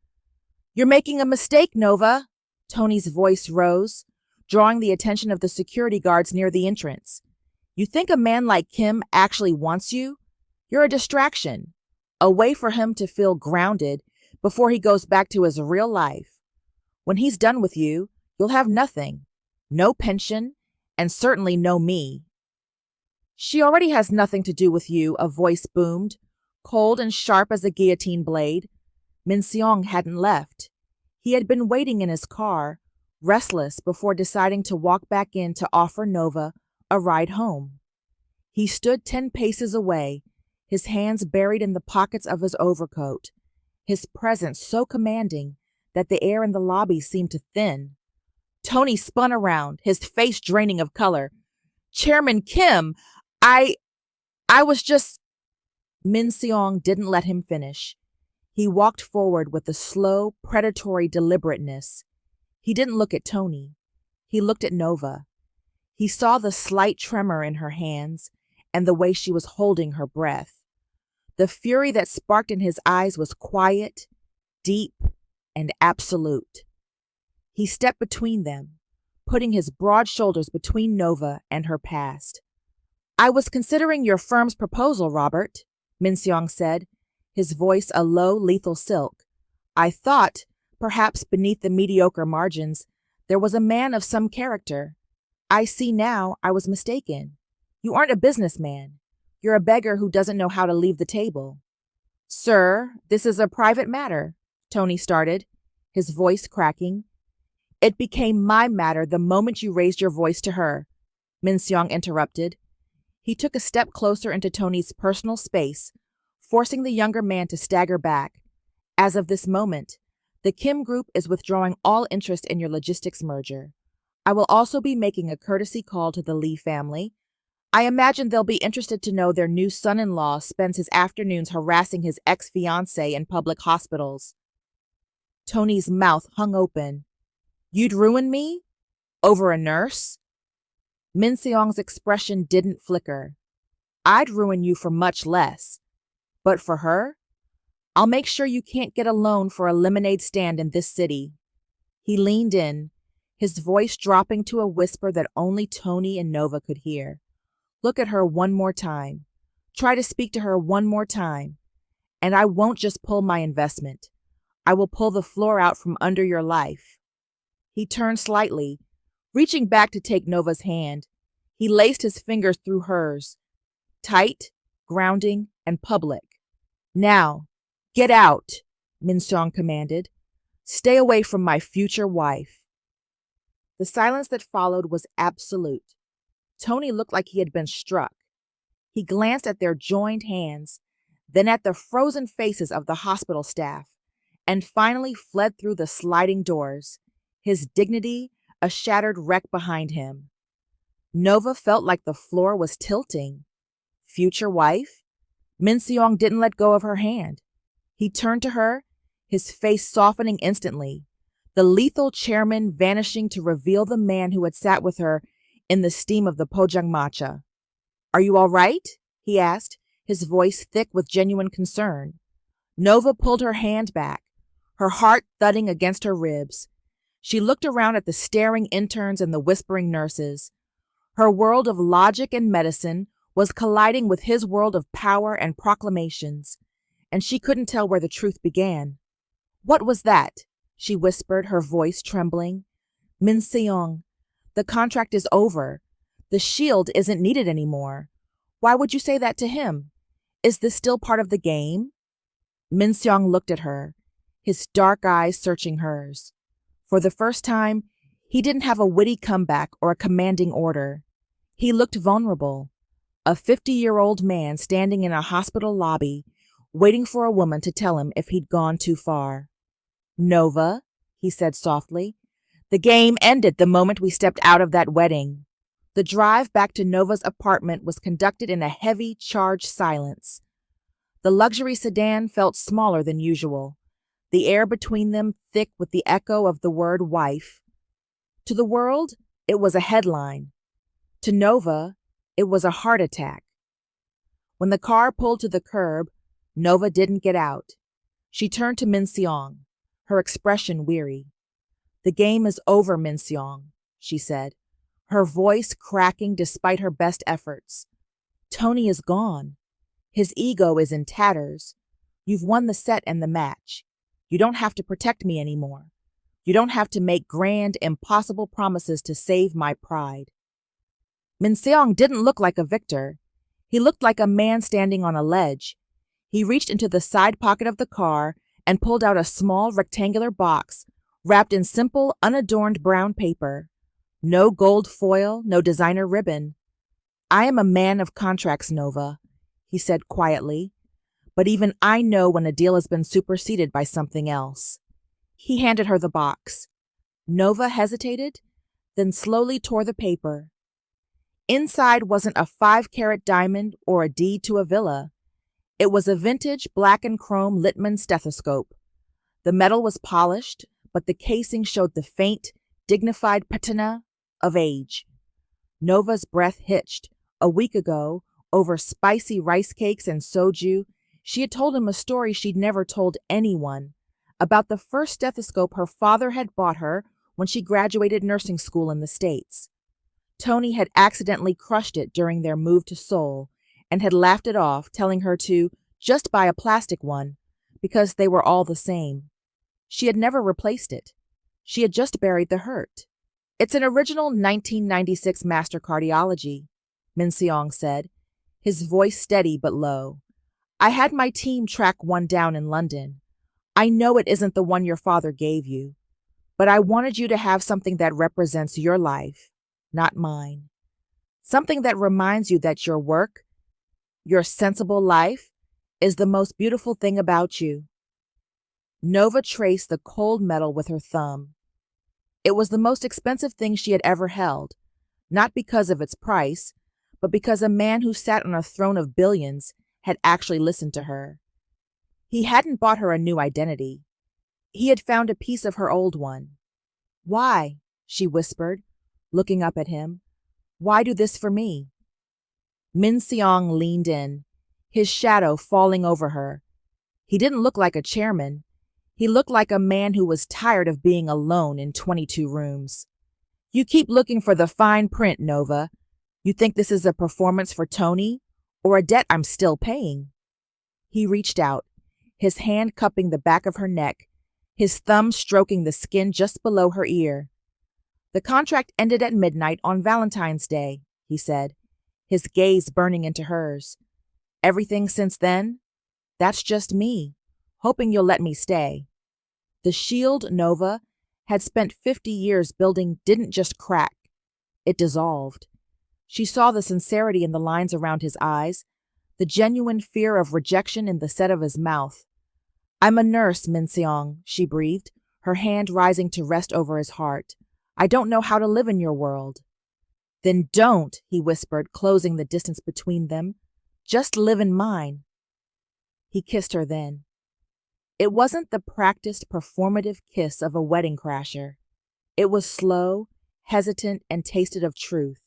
You're making a mistake, Nova, Tony's voice rose, drawing the attention of the security guards near the entrance. You think a man like Kim actually wants you? You're a distraction, a way for him to feel grounded before he goes back to his real life. When he's done with you, you'll have nothing, no pension, and certainly no me. She already has nothing to do with you, a voice boomed, cold and sharp as a guillotine blade. Menong hadn't left. He had been waiting in his car, restless before deciding to walk back in to offer Nova a ride home. He stood 10 paces away, his hands buried in the pockets of his overcoat, his presence so commanding that the air in the lobby seemed to thin. Tony spun around, his face draining of color. Chairman Kim, I was just... Menong didn't let him finish. He walked forward with a slow, predatory deliberateness. He didn't look at Tony. He looked at Nova. He saw the slight tremor in her hands and the way she was holding her breath. The fury that sparked in his eyes was quiet, deep, and absolute. He stepped between them, putting his broad shoulders between Nova and her past. I was considering your firm's proposal, Robert, Menong said, his voice a low, lethal silk. I thought, perhaps beneath the mediocre margins, there was a man of some character. I see now I was mistaken. You aren't a businessman. You're a beggar who doesn't know how to leave the table. Sir, this is a private matter, Tony started, his voice cracking. It became my matter the moment you raised your voice to her, Menong interrupted. He took a step closer into Tony's personal space, forcing the younger man to stagger back. As of this moment, the Kim Group is withdrawing all interest in your logistics merger. I will also be making a courtesy call to the Lee family. I imagine they'll be interested to know their new son-in-law spends his afternoons harassing his ex-fiance in public hospitals. Tony's mouth hung open. You'd ruin me? Over a nurse? Menong's expression didn't flicker. I'd ruin you for much less. But for her, I'll make sure you can't get a loan for a lemonade stand in this city. He leaned in, his voice dropping to a whisper that only Tony and Nova could hear. Look at her one more time. Try to speak to her one more time. And I won't just pull my investment. I will pull the floor out from under your life. He turned slightly, reaching back to take Nova's hand. He laced his fingers through hers. Tight, grounding, and public. Now, get out, Menong commanded. Stay away from my future wife. The silence that followed was absolute. Tony looked like he had been struck. He glanced at their joined hands, then at the frozen faces of the hospital staff, and finally fled through the sliding doors, his dignity a shattered wreck behind him. Nova felt like the floor was tilting. Future wife? Min Seong didn't let go of her hand. He turned to her, his face softening instantly, the lethal chairman vanishing to reveal the man who had sat with her in the steam of the pojangmatcha. Are you all right? He asked, his voice thick with genuine concern. Nova pulled her hand back, her heart thudding against her ribs. She looked around at the staring interns and the whispering nurses. Her world of logic and medicine was colliding with his world of power and proclamations, and she couldn't tell where the truth began. What was that? She whispered, her voice trembling. Min Seong, the contract is over. The shield isn't needed anymore. Why would you say that to him? Is this still part of the game? Min Seong looked at her, his dark eyes searching hers. For the first time, he didn't have a witty comeback or a commanding order. He looked vulnerable, a 50-year-old man standing in a hospital lobby, waiting for a woman to tell him if he'd gone too far. Nova, he said softly, the game ended the moment we stepped out of that wedding. The drive back to Nova's apartment was conducted in a heavy, charged silence. The luxury sedan felt smaller than usual, the air between them thick with the echo of the word wife. To the world, it was a headline. To Nova, it was a heart attack. When the car pulled to the curb, Nova didn't get out. She turned to Min Seong, her expression weary. The game is over, Min Seong, she said, her voice cracking despite her best efforts. Tony is gone. His ego is in tatters. You've won the set and the match. You don't have to protect me anymore. You don't have to make grand, impossible promises to save my pride. Min Seong didn't look like a victor. He looked like a man standing on a ledge. He reached into the side pocket of the car and pulled out a small rectangular box wrapped in simple, unadorned brown paper. No gold foil, no designer ribbon. I am a man of contracts, Nova, he said quietly, but even I know when a deal has been superseded by something else. He handed her the box. Nova hesitated, then slowly tore the paper. Inside wasn't a 5-carat diamond or a deed to a villa. It was a vintage black and chrome Littmann stethoscope. The metal was polished, but the casing showed the faint, dignified patina of age. Nova's breath hitched. A week ago, over spicy rice cakes and soju, she had told him a story she'd never told anyone, about the first stethoscope her father had bought her when she graduated nursing school in the States. Tony had accidentally crushed it during their move to Seoul and had laughed it off, telling her to just buy a plastic one because they were all the same. She had never replaced it. She had just buried the hurt. It's an original 1996 Master Cardiology, Min Seong said, his voice steady but low. I had my team track one down in London. I know it isn't the one your father gave you, but I wanted you to have something that represents your life, not mine. Something that reminds you that your work, your sensible life, is the most beautiful thing about you. Nova traced the cold metal with her thumb. It was the most expensive thing she had ever held, not because of its price, but because a man who sat on a throne of billions had actually listened to her. He hadn't bought her a new identity. He had found a piece of her old one. Why? She whispered, looking up at him. Why do this for me? Min Seong leaned in, his shadow falling over her. He didn't look like a chairman. He looked like a man who was tired of being alone in 22 rooms. You keep looking for the fine print, Nova. You think this is a performance for Tony or a debt I'm still paying? He reached out, his hand cupping the back of her neck, his thumb stroking the skin just below her ear. The contract ended at midnight on Valentine's Day, he said, his gaze burning into hers. Everything since then? That's just me, hoping you'll let me stay. The shield, Nova, had spent 50 years building didn't just crack. It dissolved. She saw the sincerity in the lines around his eyes, the genuine fear of rejection in the set of his mouth. I'm a nurse, Min Seong, she breathed, her hand rising to rest over his heart. I don't know how to live in your world. Then don't, he whispered, closing the distance between them. Just live in mine. He kissed her then. It wasn't the practiced performative kiss of a wedding crasher. It was slow, hesitant, and tasted of truth.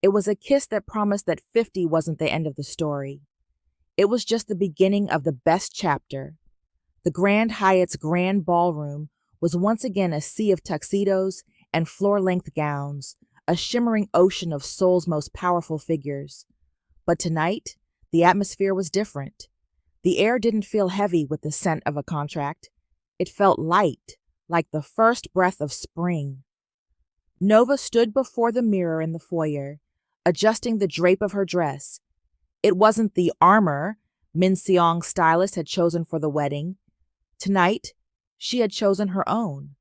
It was a kiss that promised that 50 wasn't the end of the story. It was just the beginning of the best chapter. The Grand Hyatt's grand ballroom was once again a sea of tuxedos and floor-length gowns, a shimmering ocean of Seoul's most powerful figures. But tonight, the atmosphere was different. The air didn't feel heavy with the scent of a contract. It felt light, like the first breath of spring. Nova stood before the mirror in the foyer, adjusting the drape of her dress. It wasn't the armor Min Seong's stylist had chosen for the wedding. Tonight, she had chosen her own,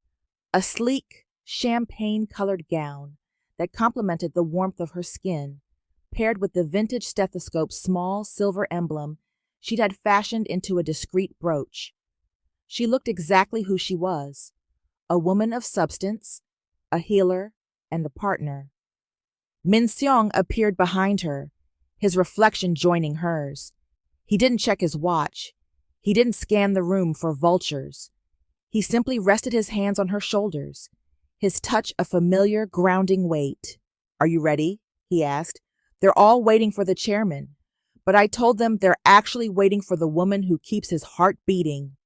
a sleek, champagne-colored gown that complemented the warmth of her skin, paired with the vintage stethoscope's small silver emblem she'd had fashioned into a discreet brooch. She looked exactly who she was, a woman of substance, a healer, and a partner. Min Seong appeared behind her, his reflection joining hers. He didn't check his watch. He didn't scan the room for vultures. He simply rested his hands on her shoulders, his touch a familiar, grounding weight. "Are you ready?" he asked. "They're all waiting for the chairman, but I told them they're actually waiting for the woman who keeps his heart beating."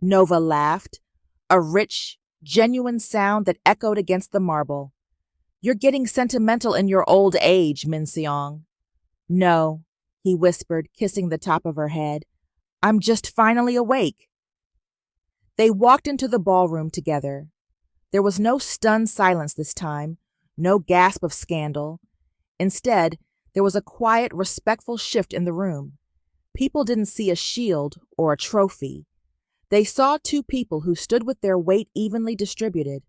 Nova laughed, a rich, genuine sound that echoed against the marble. "You're getting sentimental in your old age, Min Seong." "No," he whispered, kissing the top of her head. "I'm just finally awake." They walked into the ballroom together. There was no stunned silence this time, no gasp of scandal. Instead, there was a quiet, respectful shift in the room. People didn't see a shield or a trophy. They saw two people who stood with their weight evenly distributed,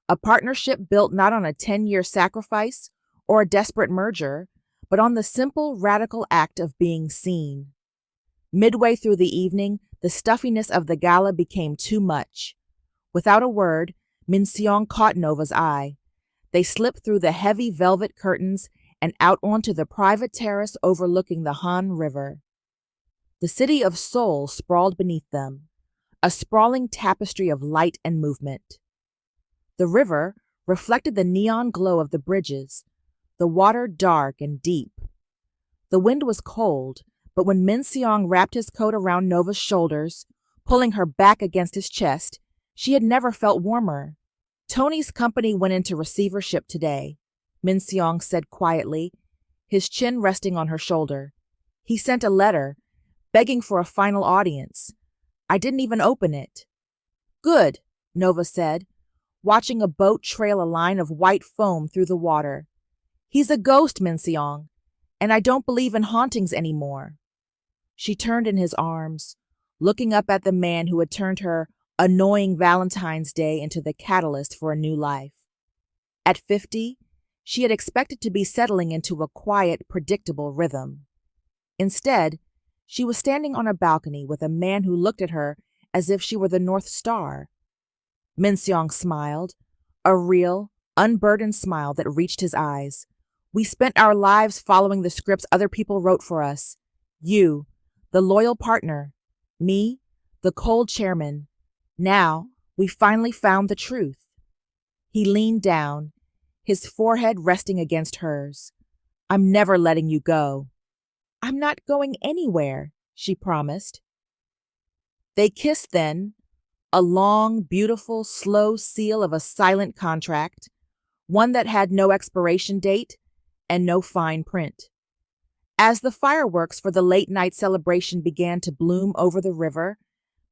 a partnership built not on a 10-year sacrifice or a desperate merger, but on the simple, radical act of being seen. Midway through the evening, the stuffiness of the gala became too much. Without a word, Min Seong caught Nova's eye. They slipped through the heavy velvet curtains and out onto the private terrace overlooking the Han River. The city of Seoul sprawled beneath them, a sprawling tapestry of light and movement. The river reflected the neon glow of the bridges, the water dark and deep. The wind was cold, but when Min Seong wrapped his coat around Nova's shoulders, pulling her back against his chest, she had never felt warmer. "Tony's company went into receivership today," Min Seong said quietly, his chin resting on her shoulder. "He sent a letter, begging for a final audience. I didn't even open it." "Good," Nova said, watching a boat trail a line of white foam through the water. "He's a ghost, Min Seong, and I don't believe in hauntings anymore." She turned in his arms, looking up at the man who had turned her annoying Valentine's Day into the catalyst for a new life. At 50, she had expected to be settling into a quiet, predictable rhythm. Instead, she was standing on a balcony with a man who looked at her as if she were the North Star. Min Seong smiled, a real, unburdened smile that reached his eyes. "We spent our lives following the scripts other people wrote for us. You, the loyal partner. Me, the cold chairman. Now, we finally found the truth." He leaned down, his forehead resting against hers. "I'm never letting you go." "I'm not going anywhere," she promised. They kissed then, a long, beautiful, slow seal of a silent contract, one that had no expiration date and no fine print. As the fireworks for the late-night celebration began to bloom over the river,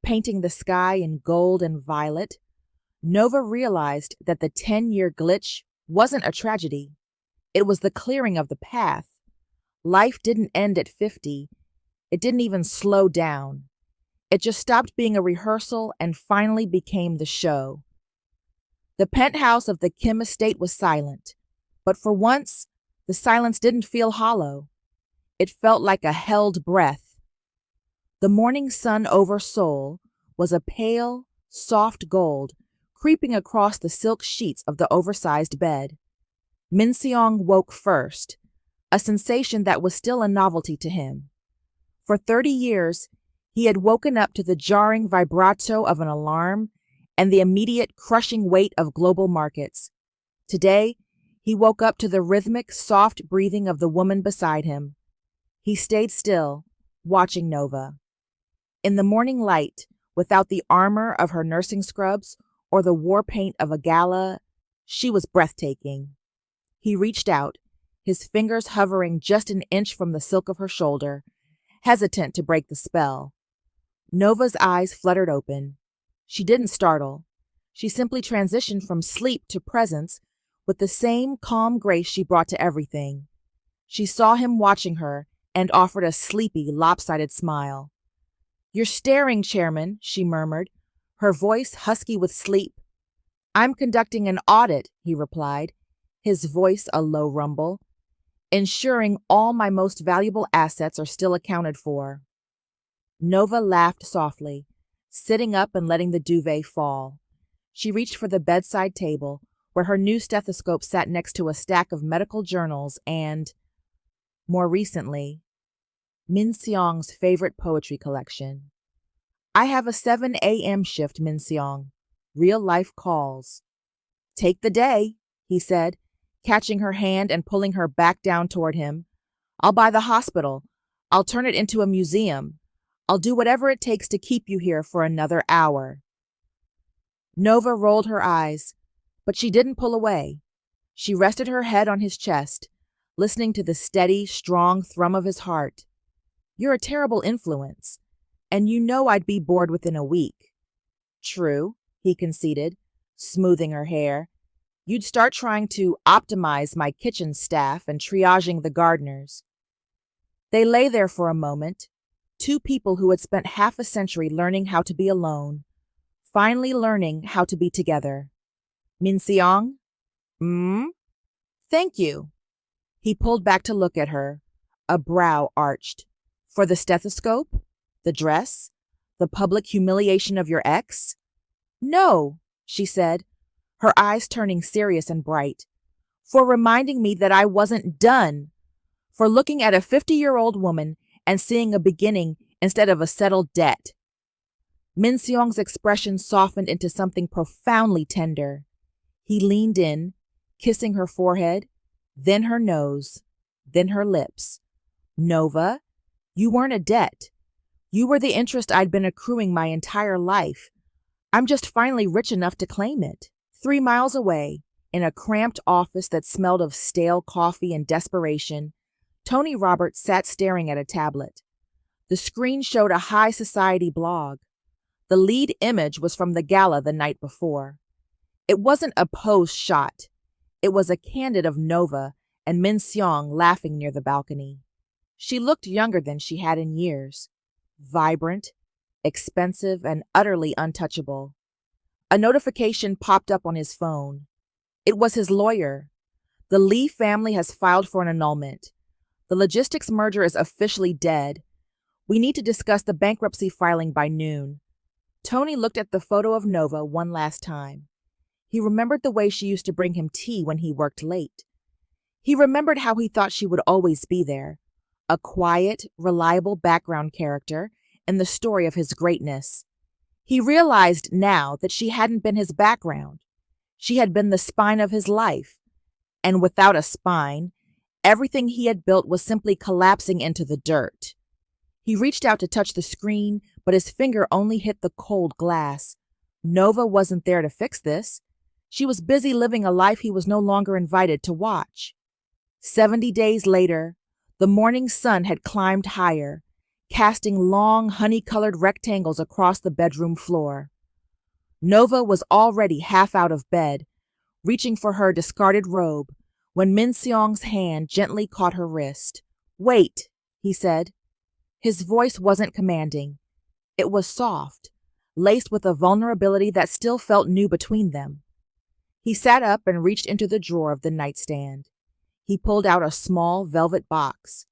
painting the sky in gold and violet, Nova realized that the 10-year glitch wasn't a tragedy. It was the clearing of the path. Life didn't end at 50. It didn't even slow down. It just stopped being a rehearsal and finally became the show. The penthouse of the Kim estate was silent, but for once, the silence didn't feel hollow. It felt like a held breath. The morning sun over Seoul was a pale, soft gold creeping across the silk sheets of the oversized bed. Min Seong woke first, a sensation that was still a novelty to him. For 30 years, he had woken up to the jarring vibrato of an alarm and the immediate crushing weight of global markets. Today, he woke up to the rhythmic, soft breathing of the woman beside him. He stayed still, watching Nova. In the morning light, without the armor of her nursing scrubs or the war paint of a gala, she was breathtaking. He reached out, his fingers hovering just an inch from the silk of her shoulder, hesitant to break the spell. Nova's eyes fluttered open. She didn't startle. She simply transitioned from sleep to presence with the same calm grace she brought to everything. She saw him watching her and offered a sleepy, lopsided smile. "You're staring, Chairman," she murmured, her voice husky with sleep. "I'm conducting an audit," he replied, his voice a low rumble, "ensuring all my most valuable assets are still accounted for." Nova laughed softly, sitting up and letting the duvet fall. She reached for the bedside table, where her new stethoscope sat next to a stack of medical journals and, more recently, Min Seong's favorite poetry collection. "I have a 7 a.m. shift, Min Seong. Real life calls." "Take the day," he said, catching her hand and pulling her back down toward him. "I'll buy the hospital. I'll turn it into a museum. I'll do whatever it takes to keep you here for another hour." Nova rolled her eyes, but she didn't pull away. She rested her head on his chest, listening to the steady, strong thrum of his heart. "You're a terrible influence, and you know I'd be bored within a week." "True," he conceded, smoothing her hair. "You'd start trying to optimize my kitchen staff and triaging the gardeners." They lay there for a moment, two people who had spent half a century learning how to be alone, finally learning how to be together. "Min Seong?" "Thank you." He pulled back to look at her, a brow arched. "For the stethoscope? The dress? The public humiliation of your ex?" "No," she said, her eyes turning serious and bright. "For reminding me that I wasn't done. For looking at a 50-year-old woman and seeing a beginning instead of a settled debt." Min Seong's expression softened into something profoundly tender. He leaned in, kissing her forehead, then her nose, then her lips. "Nova, you weren't a debt. You were the interest I'd been accruing my entire life. I'm just finally rich enough to claim it." 3 miles away, in a cramped office that smelled of stale coffee and desperation, Tony Roberts sat staring at a tablet. The screen showed a high society blog. The lead image was from the gala the night before. It wasn't a pose shot. It was a candid of Nova and Min Seong laughing near the balcony. She looked younger than she had in years. Vibrant, expensive, and utterly untouchable. A notification popped up on his phone. It was his lawyer. "The Lee family has filed for an annulment. The logistics merger is officially dead. We need to discuss the bankruptcy filing by noon." Tony looked at the photo of Nova one last time. He remembered the way she used to bring him tea when he worked late. He remembered how he thought she would always be there, a quiet, reliable background character in the story of his greatness. He realized now that she hadn't been his background. She had been the spine of his life. And without a spine, everything he had built was simply collapsing into the dirt. He reached out to touch the screen, but his finger only hit the cold glass. Nova wasn't there to fix this. She was busy living a life he was no longer invited to watch. 70 days later, the morning sun had climbed higher, casting long, honey-colored rectangles across the bedroom floor. Nova was already half out of bed, reaching for her discarded robe, when Min Seong's hand gently caught her wrist. "Wait," he said. His voice wasn't commanding. It was soft, laced with a vulnerability that still felt new between them. He sat up and reached into the drawer of the nightstand. He pulled out a small velvet box.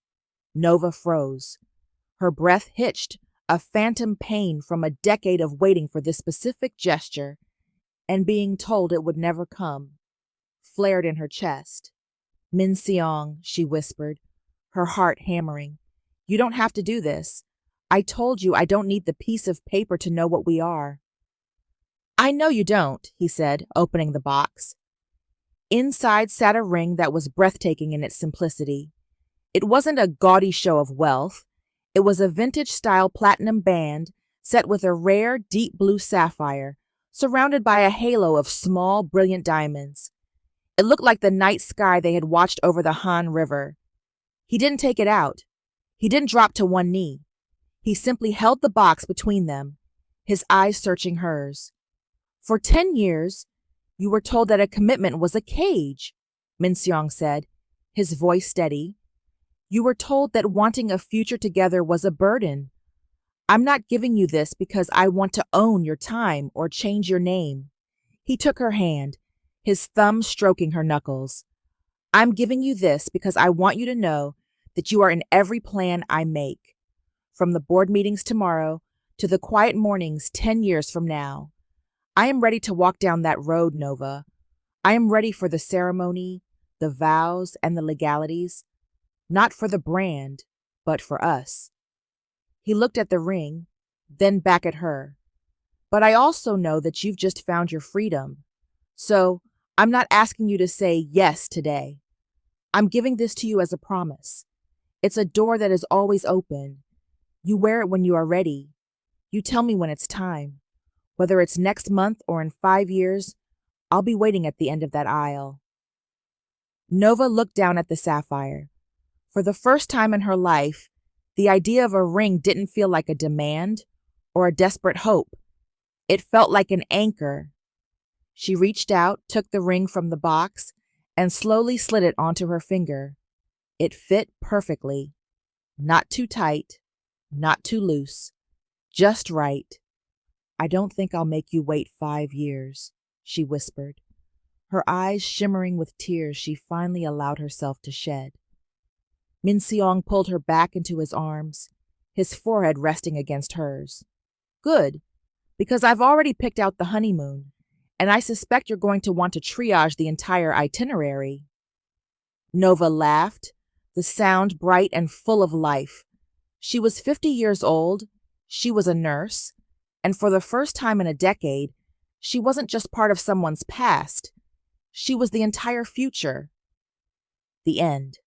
Nova froze. Her breath hitched, a phantom pain from a decade of waiting for this specific gesture and being told it would never come, flared in her chest. Min Seong, she whispered, her heart hammering. You don't have to do this. I told you I don't need the piece of paper to know what we are. I know you don't, he said, opening the box. Inside sat a ring that was breathtaking in its simplicity. It wasn't a gaudy show of wealth. It was a vintage-style platinum band set with a rare deep blue sapphire, surrounded by a halo of small, brilliant diamonds. It looked like the night sky they had watched over the Han River. He didn't take it out. He didn't drop to one knee. He simply held the box between them, his eyes searching hers. For 10 years, you were told that a commitment was a cage, Min Seong said, his voice steady. You were told that wanting a future together was a burden. I'm not giving you this because I want to own your time or change your name. He took her hand, his thumb stroking her knuckles. I'm giving you this because I want you to know that you are in every plan I make. From the board meetings tomorrow to the quiet mornings 10 years from now. I am ready to walk down that road, Nova. I am ready for the ceremony, the vows, and the legalities. Not for the brand, but for us. He looked at the ring, then back at her. But I also know that you've just found your freedom. So I'm not asking you to say yes today. I'm giving this to you as a promise. It's a door that is always open. You wear it when you are ready. You tell me when it's time. Whether it's next month or in 5 years, I'll be waiting at the end of that aisle. Nova looked down at the sapphire. For the first time in her life, the idea of a ring didn't feel like a demand or a desperate hope. It felt like an anchor. She reached out, took the ring from the box, and slowly slid it onto her finger. It fit perfectly. Not too tight, not too loose, just right. I don't think I'll make you wait 5 years, she whispered, her eyes shimmering with tears she finally allowed herself to shed. Min Seong pulled her back into his arms, his forehead resting against hers. Good, because I've already picked out the honeymoon, and I suspect you're going to want to triage the entire itinerary. Nova laughed, the sound bright and full of life. She was 50 years old, she was a nurse, and for the first time in a decade, she wasn't just part of someone's past. She was the entire future. The end.